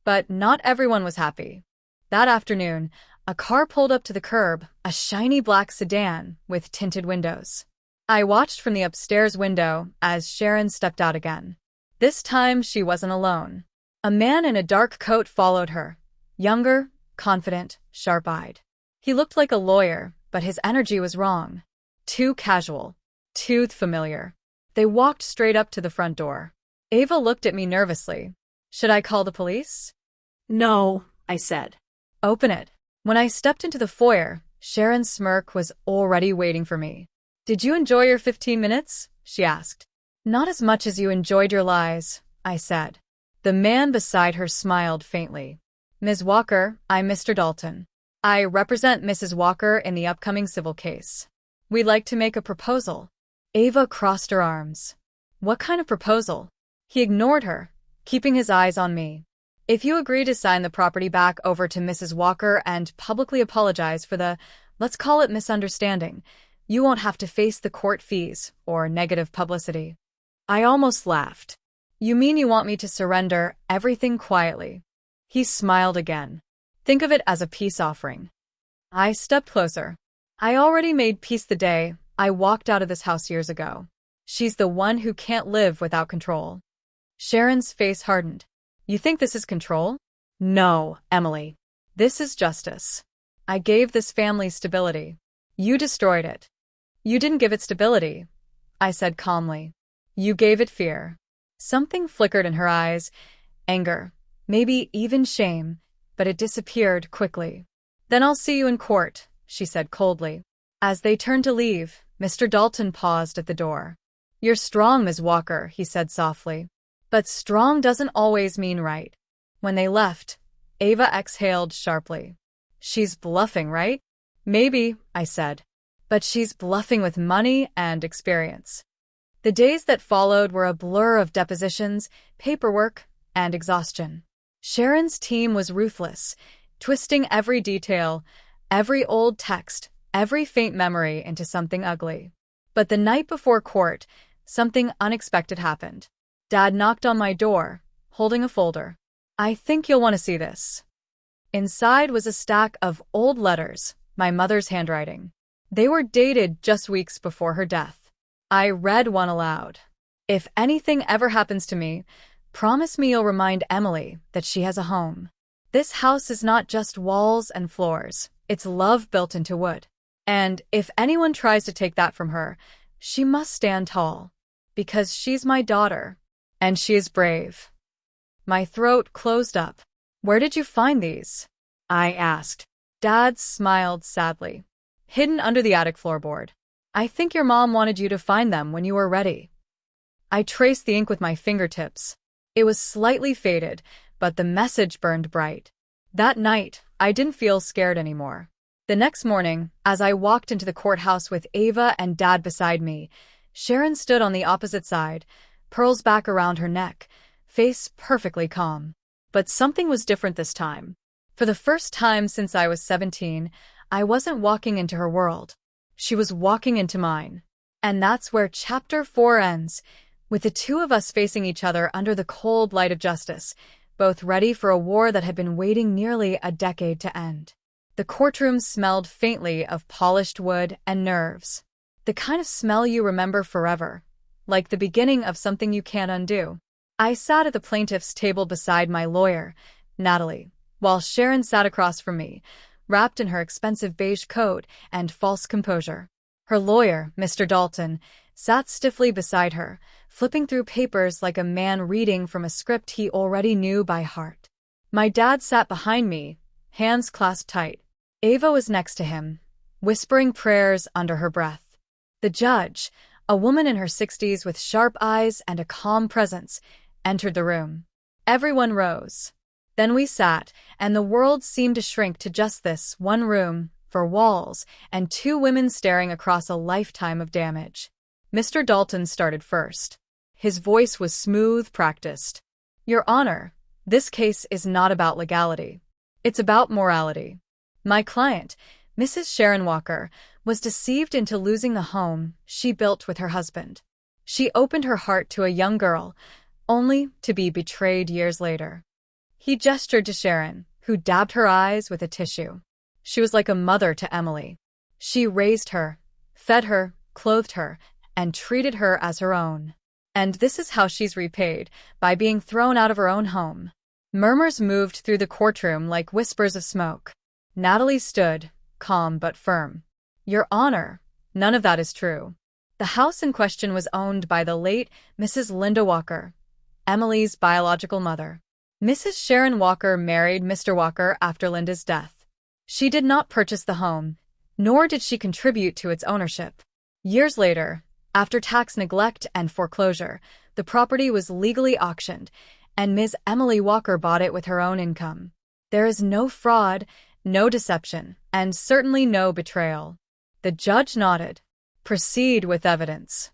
But not everyone was happy. That afternoon, a car pulled up to the curb, a shiny black sedan with tinted windows. I watched from the upstairs window as Sharon stepped out again. This time, she wasn't alone. A man in a dark coat followed her. Younger, confident, sharp-eyed. He looked like a lawyer, but his energy was wrong. Too casual. Too familiar. They walked straight up to the front door. Ava looked at me nervously. Should I call the police? No, I said. Open it. When I stepped into the foyer, Sharon's smirk was already waiting for me. Did you enjoy your 15 minutes? She asked. Not as much as you enjoyed your lies, I said. The man beside her smiled faintly. Ms. Walker, I'm Mr. Dalton. I represent Mrs. Walker in the upcoming civil case. We'd like to make a proposal. Ava crossed her arms. What kind of proposal? He ignored her, keeping his eyes on me. If you agree to sign the property back over to Mrs. Walker and publicly apologize for the, let's call it misunderstanding, you won't have to face the court fees or negative publicity. I almost laughed. You mean you want me to surrender everything quietly? He smiled again. Think of it as a peace offering. I stepped closer. I already made peace the day I walked out of this house years ago. She's the one who can't live without control. Sharon's face hardened. You think this is control? No, Emily. This is justice. I gave this family stability. You destroyed it. You didn't give it stability, I said calmly. You gave it fear. Something flickered in her eyes. Anger. Maybe even shame. But it disappeared quickly. Then I'll see you in court, she said coldly. As they turned to leave, Mr. Dalton paused at the door. You're strong, Ms. Walker, he said softly. But strong doesn't always mean right. When they left, Ava exhaled sharply. She's bluffing, right? Maybe, I said. But she's bluffing with money and experience. The days that followed were a blur of depositions, paperwork, and exhaustion. Sharon's team was ruthless, twisting every detail, every old text, every faint memory into something ugly. But the night before court, something unexpected happened. Dad knocked on my door, holding a folder. I think you'll want to see this. Inside was a stack of old letters, my mother's handwriting. They were dated just weeks before her death. I read one aloud. If anything ever happens to me, promise me you'll remind Emily that she has a home. This house is not just walls and floors, it's love built into wood. And if anyone tries to take that from her, she must stand tall. Because she's my daughter. And she is brave. My throat closed up. Where did you find these? I asked. Dad smiled sadly. Hidden under the attic floorboard. I think your mom wanted you to find them when you were ready. I traced the ink with my fingertips. It was slightly faded, but the message burned bright. That night, I didn't feel scared anymore. The next morning, as I walked into the courthouse with Ava and Dad beside me, Sharon stood on the opposite side, pearls back around her neck, face perfectly calm. But something was different this time. For the first time since I was 17, I wasn't walking into her world. She was walking into mine. And that's where Chapter 4 ends, with the two of us facing each other under the cold light of justice, both ready for a war that had been waiting nearly a decade to end. The courtroom smelled faintly of polished wood and nerves. The kind of smell you remember forever, like the beginning of something you can't undo. I sat at the plaintiff's table beside my lawyer, Natalie, while Sharon sat across from me, wrapped in her expensive beige coat and false composure. Her lawyer, Mr. Dalton, sat stiffly beside her, flipping through papers like a man reading from a script he already knew by heart. My dad sat behind me, hands clasped tight. Ava was next to him, whispering prayers under her breath. The judge, a woman in her 60s with sharp eyes and a calm presence, entered the room. Everyone rose. Then we sat, and the world seemed to shrink to just this one room, four walls, and two women staring across a lifetime of damage. Mr. Dalton started first. His voice was smooth, practiced. Your Honor, this case is not about legality. It's about morality. My client, Mrs. Sharon Walker, was deceived into losing the home she built with her husband. She opened her heart to a young girl, only to be betrayed years later. He gestured to Sharon, who dabbed her eyes with a tissue. She was like a mother to Emily. She raised her, fed her, clothed her, and treated her as her own. And this is how she's repaid, by being thrown out of her own home. Murmurs moved through the courtroom like whispers of smoke. Natalie stood, calm but firm. Your Honor, none of that is true. The house in question was owned by the late Mrs. Linda Walker, Emily's biological mother. Mrs. Sharon Walker married Mr. Walker after Linda's death. She did not purchase the home, nor did she contribute to its ownership. Years later, after tax neglect and foreclosure, the property was legally auctioned, and Ms. Emily Walker bought it with her own income. There is no fraud, no deception, and certainly no betrayal. The judge nodded. Proceed with evidence.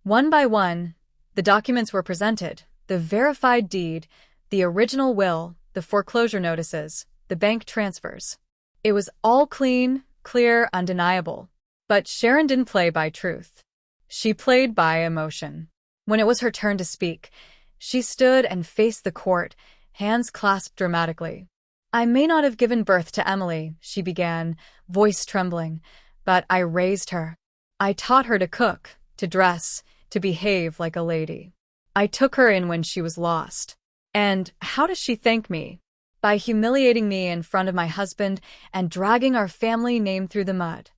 One by one, the documents were presented, the verified deed, the original will, the foreclosure notices, the bank transfers. It was all clean, clear, undeniable. But Sharon didn't play by truth. She played by emotion. When it was her turn to speak, she stood and faced the court, hands clasped dramatically. I may not have given birth to Emily, she began, voice trembling, but I raised her. I taught her to cook, to dress, to behave like a lady. I took her in when she was lost. And how does she thank me? By humiliating me in front of my husband and dragging our family name through the mud.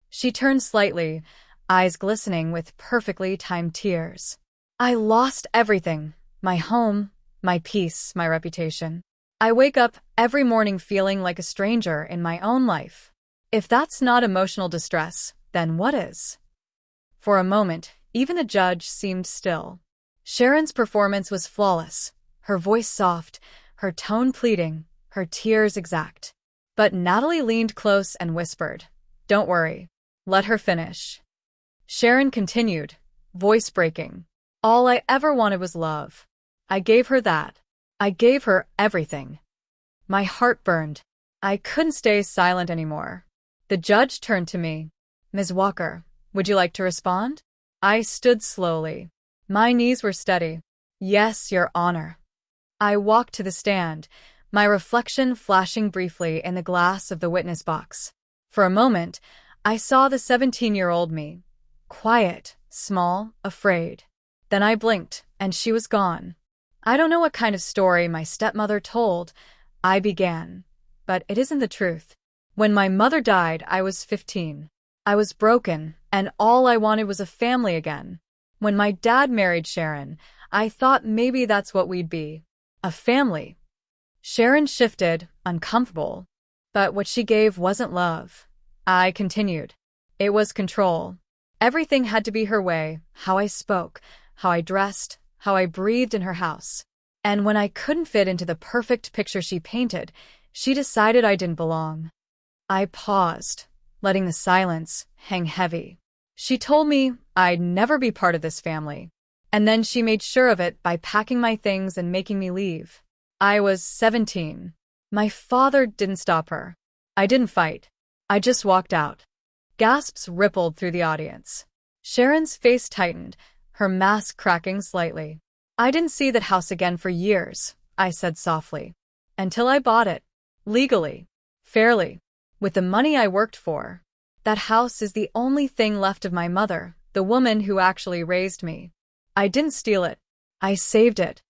She turned slightly, eyes glistening with perfectly timed tears. I lost everything, my home, my peace, my reputation. I wake up every morning feeling like a stranger in my own life. If that's not emotional distress, then what is? For a moment, even the judge seemed still. Sharon's performance was flawless, her voice soft, her tone pleading, her tears exact. But Natalie leaned close and whispered, "Don't worry. Let her finish." Sharon continued, voice breaking. All I ever wanted was love. I gave her that. I gave her everything. My heart burned. I couldn't stay silent anymore. The judge turned to me. Ms. Walker, would you like to respond? I stood slowly. My knees were steady. Yes, Your Honor. I walked to the stand, my reflection flashing briefly in the glass of the witness box. For a moment, I saw the 17-year-old me. Quiet, small, afraid. Then I blinked, and she was gone. I don't know what kind of story my stepmother told, I began. But it isn't the truth. When my mother died, I was 15. I was broken, and all I wanted was a family again. When my dad married Sharon, I thought maybe that's what we'd be. A family. Sharon shifted, uncomfortable. But what she gave wasn't love. I continued. It was control. Everything had to be her way, how I spoke, how I dressed, how I breathed in her house. And when I couldn't fit into the perfect picture she painted, she decided I didn't belong. I paused, letting the silence hang heavy. She told me I'd never be part of this family. And then she made sure of it by packing my things and making me leave. I was 17. My father didn't stop her. I didn't fight. I just walked out. Gasps rippled through the audience. Sharon's face tightened, her mask cracking slightly. I didn't see that house again for years, I said softly. Until I bought it. Legally. Fairly. With the money I worked for. That house is the only thing left of my mother, the woman who actually raised me. I didn't steal it. I saved it.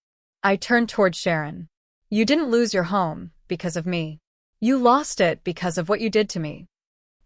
I turned toward Sharon. You didn't lose your home because of me. You lost it because of what you did to me.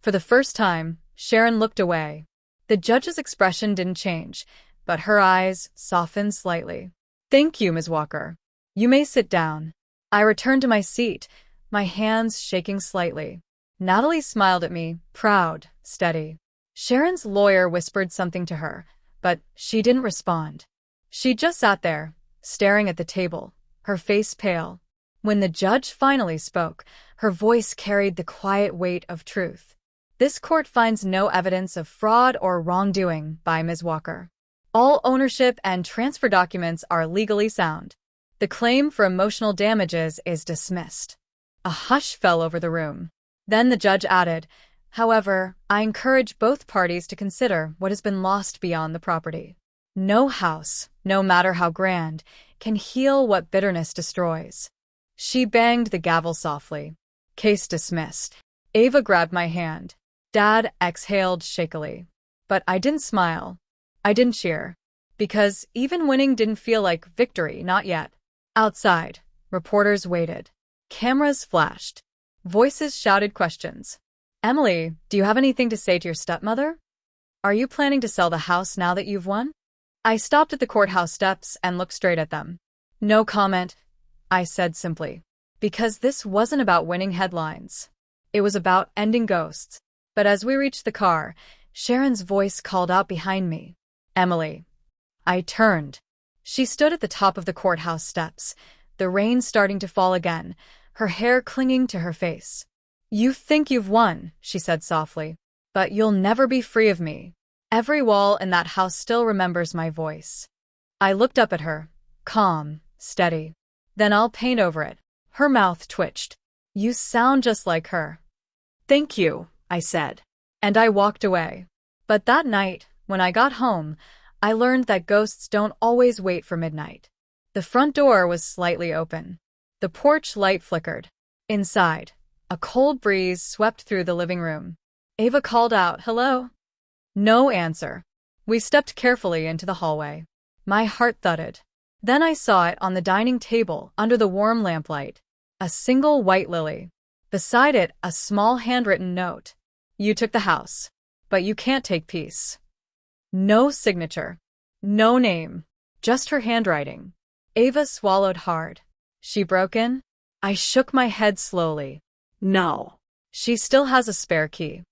For the first time, Sharon looked away. The judge's expression didn't change, but her eyes softened slightly. Thank you, Ms. Walker. You may sit down. I returned to my seat, my hands shaking slightly. Natalie smiled at me, proud, steady. Sharon's lawyer whispered something to her, but she didn't respond. She just sat there, staring at the table, her face pale. When the judge finally spoke, her voice carried the quiet weight of truth. This court finds no evidence of fraud or wrongdoing by Ms. Walker. All ownership and transfer documents are legally sound. The claim for emotional damages is dismissed. A hush fell over the room. Then the judge added, however, I encourage both parties to consider what has been lost beyond the property. No house, no matter how grand, can heal what bitterness destroys. She banged the gavel softly. Case dismissed. Ava grabbed my hand. Dad exhaled shakily. But I didn't smile. I didn't cheer. Because even winning didn't feel like victory, not yet. Outside, reporters waited. Cameras flashed. Voices shouted questions. Emily, do you have anything to say to your stepmother? Are you planning to sell the house now that you've won? I stopped at the courthouse steps and looked straight at them. No comment, I said simply. Because this wasn't about winning headlines. It was about ending ghosts. But as we reached the car, Sharon's voice called out behind me. Emily. I turned. She stood at the top of the courthouse steps, the rain starting to fall again, her hair clinging to her face. You think you've won, she said softly, but you'll never be free of me. Every wall in that house still remembers my voice. I looked up at her, calm, steady. Then I'll paint over it. Her mouth twitched. You sound just like her. Thank you, I said. And I walked away. But that night, when I got home, I learned that ghosts don't always wait for midnight. The front door was slightly open. The porch light flickered. Inside, a cold breeze swept through the living room. Ava called out, hello? No answer. We stepped carefully into the hallway. My heart thudded. Then I saw it on the dining table under the warm lamplight. A single white lily. Beside it, a small handwritten note. You took the house, but you can't take peace. No signature. No name. Just her handwriting. Ava swallowed hard. She broken? I shook my head slowly. No. She still has a spare key.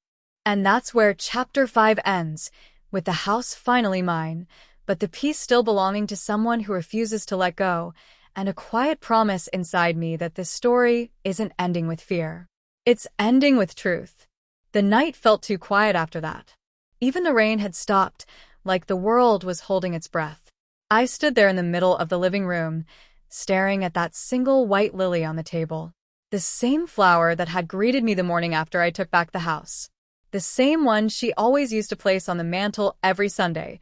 And that's where Chapter 5 ends, with the house finally mine, but the piece still belonging to someone who refuses to let go, and a quiet promise inside me that this story isn't ending with fear. It's ending with truth. The night felt too quiet after that. Even the rain had stopped, like the world was holding its breath. I stood there in the middle of the living room, staring at that single white lily on the table. The same flower that had greeted me the morning after I took back the house. The same one she always used to place on the mantel every Sunday,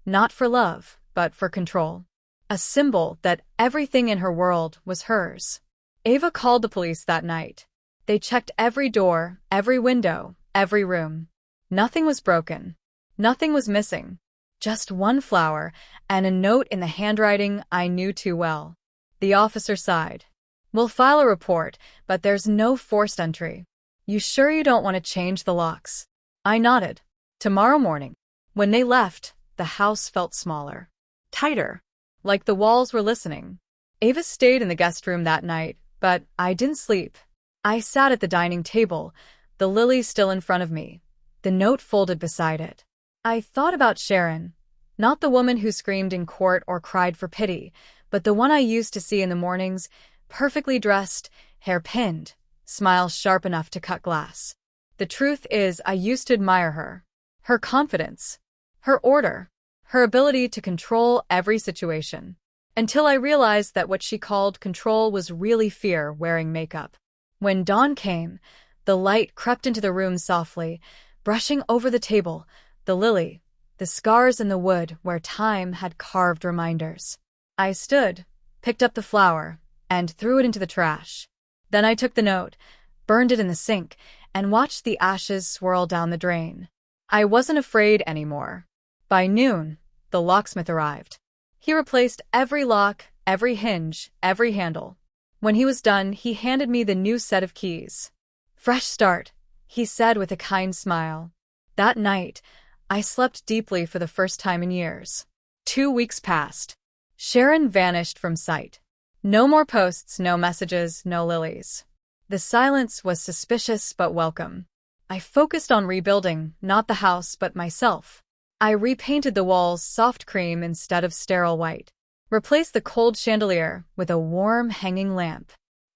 not for love, but for control. A symbol that everything in her world was hers. Ava called the police that night. They checked every door, every window, every room. Nothing was broken. Nothing was missing. Just one flower and a note in the handwriting I knew too well. The officer sighed. We'll file a report, but there's no forced entry. You sure you don't want to change the locks? I nodded. Tomorrow morning. When they left, the house felt smaller. Tighter. Like the walls were listening. Ava stayed in the guest room that night, but I didn't sleep. I sat at the dining table, the lily still in front of me, the note folded beside it. I thought about Sharon, not the woman who screamed in court or cried for pity, but the one I used to see in the mornings, perfectly dressed, hair pinned, smile sharp enough to cut glass. The truth is, I used to admire her. Her confidence. Her order. Her ability to control every situation. Until I realized that what she called control was really fear wearing makeup. When dawn came, the light crept into the room softly, brushing over the table, the lily, the scars in the wood where time had carved reminders. I stood, picked up the flower, and threw it into the trash. Then I took the note, burned it in the sink, and watched the ashes swirl down the drain. I wasn't afraid anymore. By noon, the locksmith arrived. He replaced every lock, every hinge, every handle. When he was done, he handed me the new set of keys. "Fresh start," he said with a kind smile. That night, I slept deeply for the first time in years. 2 weeks passed. Sharon vanished from sight. No more posts, no messages, no lilies. The silence was suspicious but welcome. I focused on rebuilding, not the house but myself. I repainted the walls soft cream instead of sterile white, replaced the cold chandelier with a warm hanging lamp.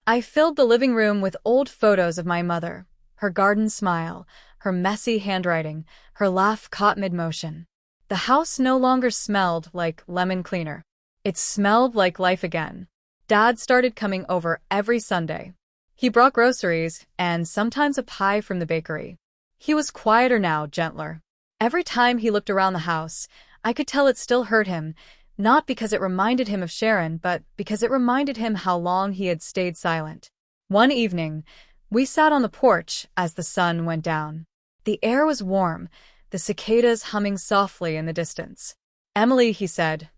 I filled the living room with old photos of my mother, her garden smile, her messy handwriting, her laugh caught mid-motion. The house no longer smelled like lemon cleaner. It smelled like life again. Dad started coming over every Sunday. He brought groceries and sometimes a pie from the bakery. He was quieter now, gentler. Every time he looked around the house, I could tell it still hurt him, not because it reminded him of Sharon, but because it reminded him how long he had stayed silent. One evening, we sat on the porch as the sun went down. The air was warm, the cicadas humming softly in the distance. "Emily," he said,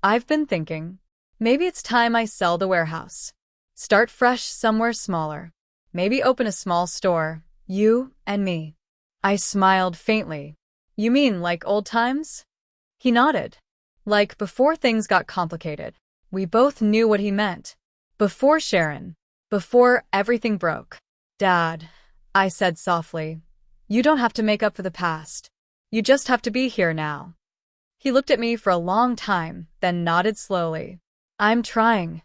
"I've been thinking. Maybe it's time I sell the warehouse. Start fresh somewhere smaller. Maybe open a small store, you and me." I smiled faintly. "You mean like old times?" He nodded. Like before things got complicated. We both knew what he meant. Before Sharon. Before everything broke. "Dad," I said softly, "you don't have to make up for the past. You just have to be here now." He looked at me for a long time, then nodded slowly. "I'm trying."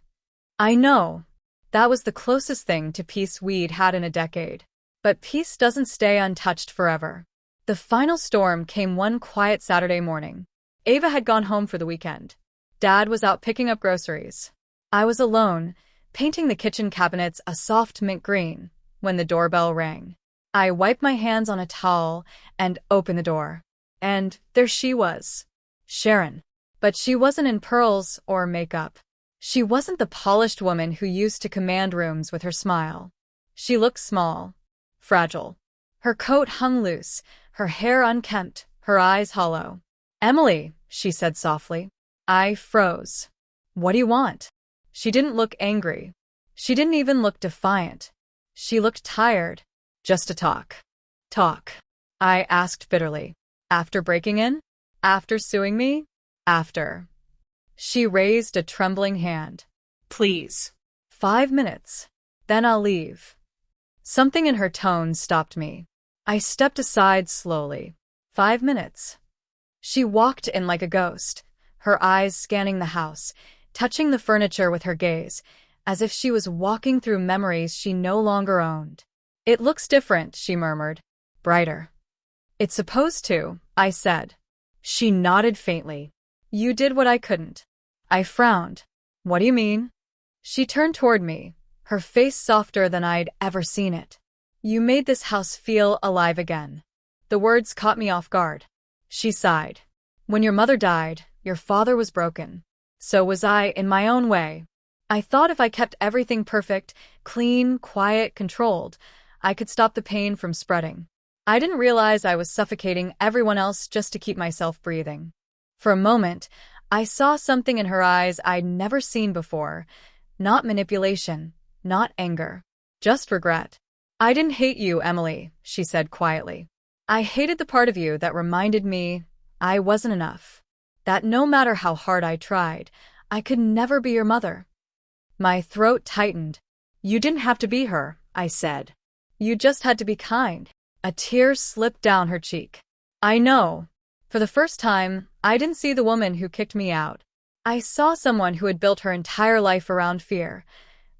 I know. That was the closest thing to peace we'd had in a decade. But peace doesn't stay untouched forever. The final storm came one quiet Saturday morning. Ava had gone home for the weekend. Dad was out picking up groceries. I was alone, painting the kitchen cabinets a soft mint green, when the doorbell rang. I wiped my hands on a towel and opened the door. And there she was. Sharon. But she wasn't in pearls or makeup. She wasn't the polished woman who used to command rooms with her smile. She looked small, fragile. Her coat hung loose, her hair unkempt, her eyes hollow. "Emily," she said softly. I froze. "What do you want?" She didn't look angry. She didn't even look defiant. She looked tired. "Just to talk." "Talk?" I asked bitterly. "After breaking in? After suing me? After?" She raised a trembling hand. Please. 5 minutes. Then I'll leave. Something in her tone stopped me. I stepped aside slowly. 5 minutes. She walked in like a ghost, her eyes scanning the house, touching the furniture with her gaze, as if she was walking through memories she no longer owned. "It looks different," she murmured. "Brighter." "It's supposed to," I said. She nodded faintly. "You did what I couldn't." I frowned. "What do you mean?" She turned toward me, her face softer than I'd ever seen it. "You made this house feel alive again." The words caught me off guard. She sighed. "When your mother died, your father was broken. So was I in my own way. I thought if I kept everything perfect, clean, quiet, controlled, I could stop the pain from spreading. I didn't realize I was suffocating everyone else just to keep myself breathing." For a moment, I saw something in her eyes I'd never seen before. Not manipulation, not anger, just regret. "I didn't hate you, Emily," she said quietly. "I hated the part of you that reminded me I wasn't enough. That no matter how hard I tried, I could never be your mother." My throat tightened. "You didn't have to be her," I said. "You just had to be kind." A tear slipped down her cheek. "I know." For the first time, I didn't see the woman who kicked me out. I saw someone who had built her entire life around fear.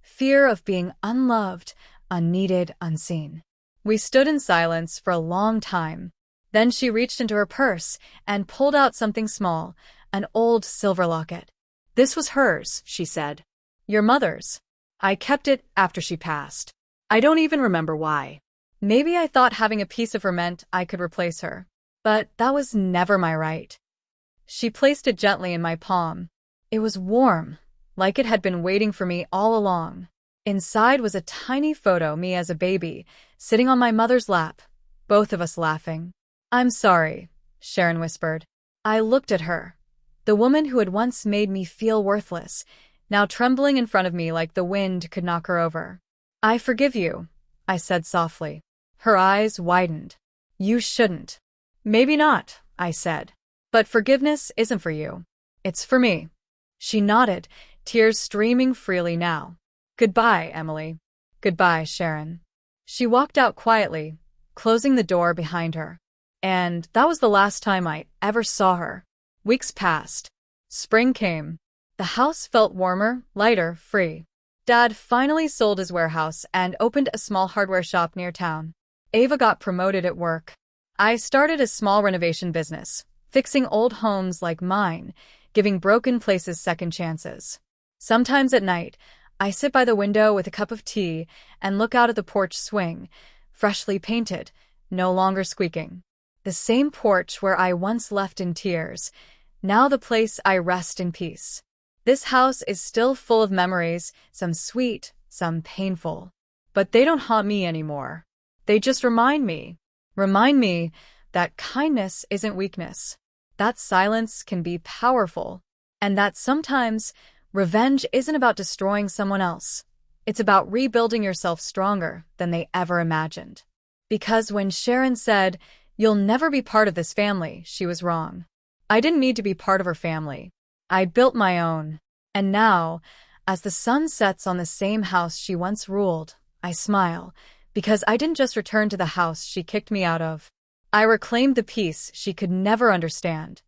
Fear of being unloved, unneeded, unseen. We stood in silence for a long time. Then she reached into her purse and pulled out something small, an old silver locket. This was hers, she said. Your mother's. I kept it after she passed. I don't even remember why. Maybe I thought having a piece of her meant I could replace her. But that was never my right. She placed it gently in my palm. It was warm, like it had been waiting for me all along. Inside was a tiny photo, me as a baby, sitting on my mother's lap, both of us laughing. I'm sorry, Sharon whispered. I looked at her. The woman who had once made me feel worthless, now trembling in front of me like the wind could knock her over. I forgive you, I said softly. Her eyes widened. You shouldn't. Maybe not, I said. But forgiveness isn't for you. It's for me. She nodded, tears streaming freely now. Goodbye, Emily. Goodbye, Sharon. She walked out quietly, closing the door behind her. And that was the last time I ever saw her. Weeks passed. Spring came. The house felt warmer, lighter, free. Dad finally sold his warehouse and opened a small hardware shop near town. Ava got promoted at work. I started a small renovation business, fixing old homes like mine, giving broken places second chances. Sometimes at night, I sit by the window with a cup of tea and look out at the porch swing, freshly painted, no longer squeaking. The same porch where I once left in tears, now the place I rest in peace. This house is still full of memories, some sweet, some painful. But they don't haunt me anymore. They just remind me that kindness isn't weakness, that silence can be powerful, and that sometimes revenge isn't about destroying someone else. It's about rebuilding yourself stronger than they ever imagined. Because when Sharon said, "You'll never be part of this family," she was wrong. I didn't need to be part of her family. I built my own. And now, as the sun sets on the same house she once ruled, I smile, because I didn't just return to the house she kicked me out of. I reclaimed the peace she could never understand.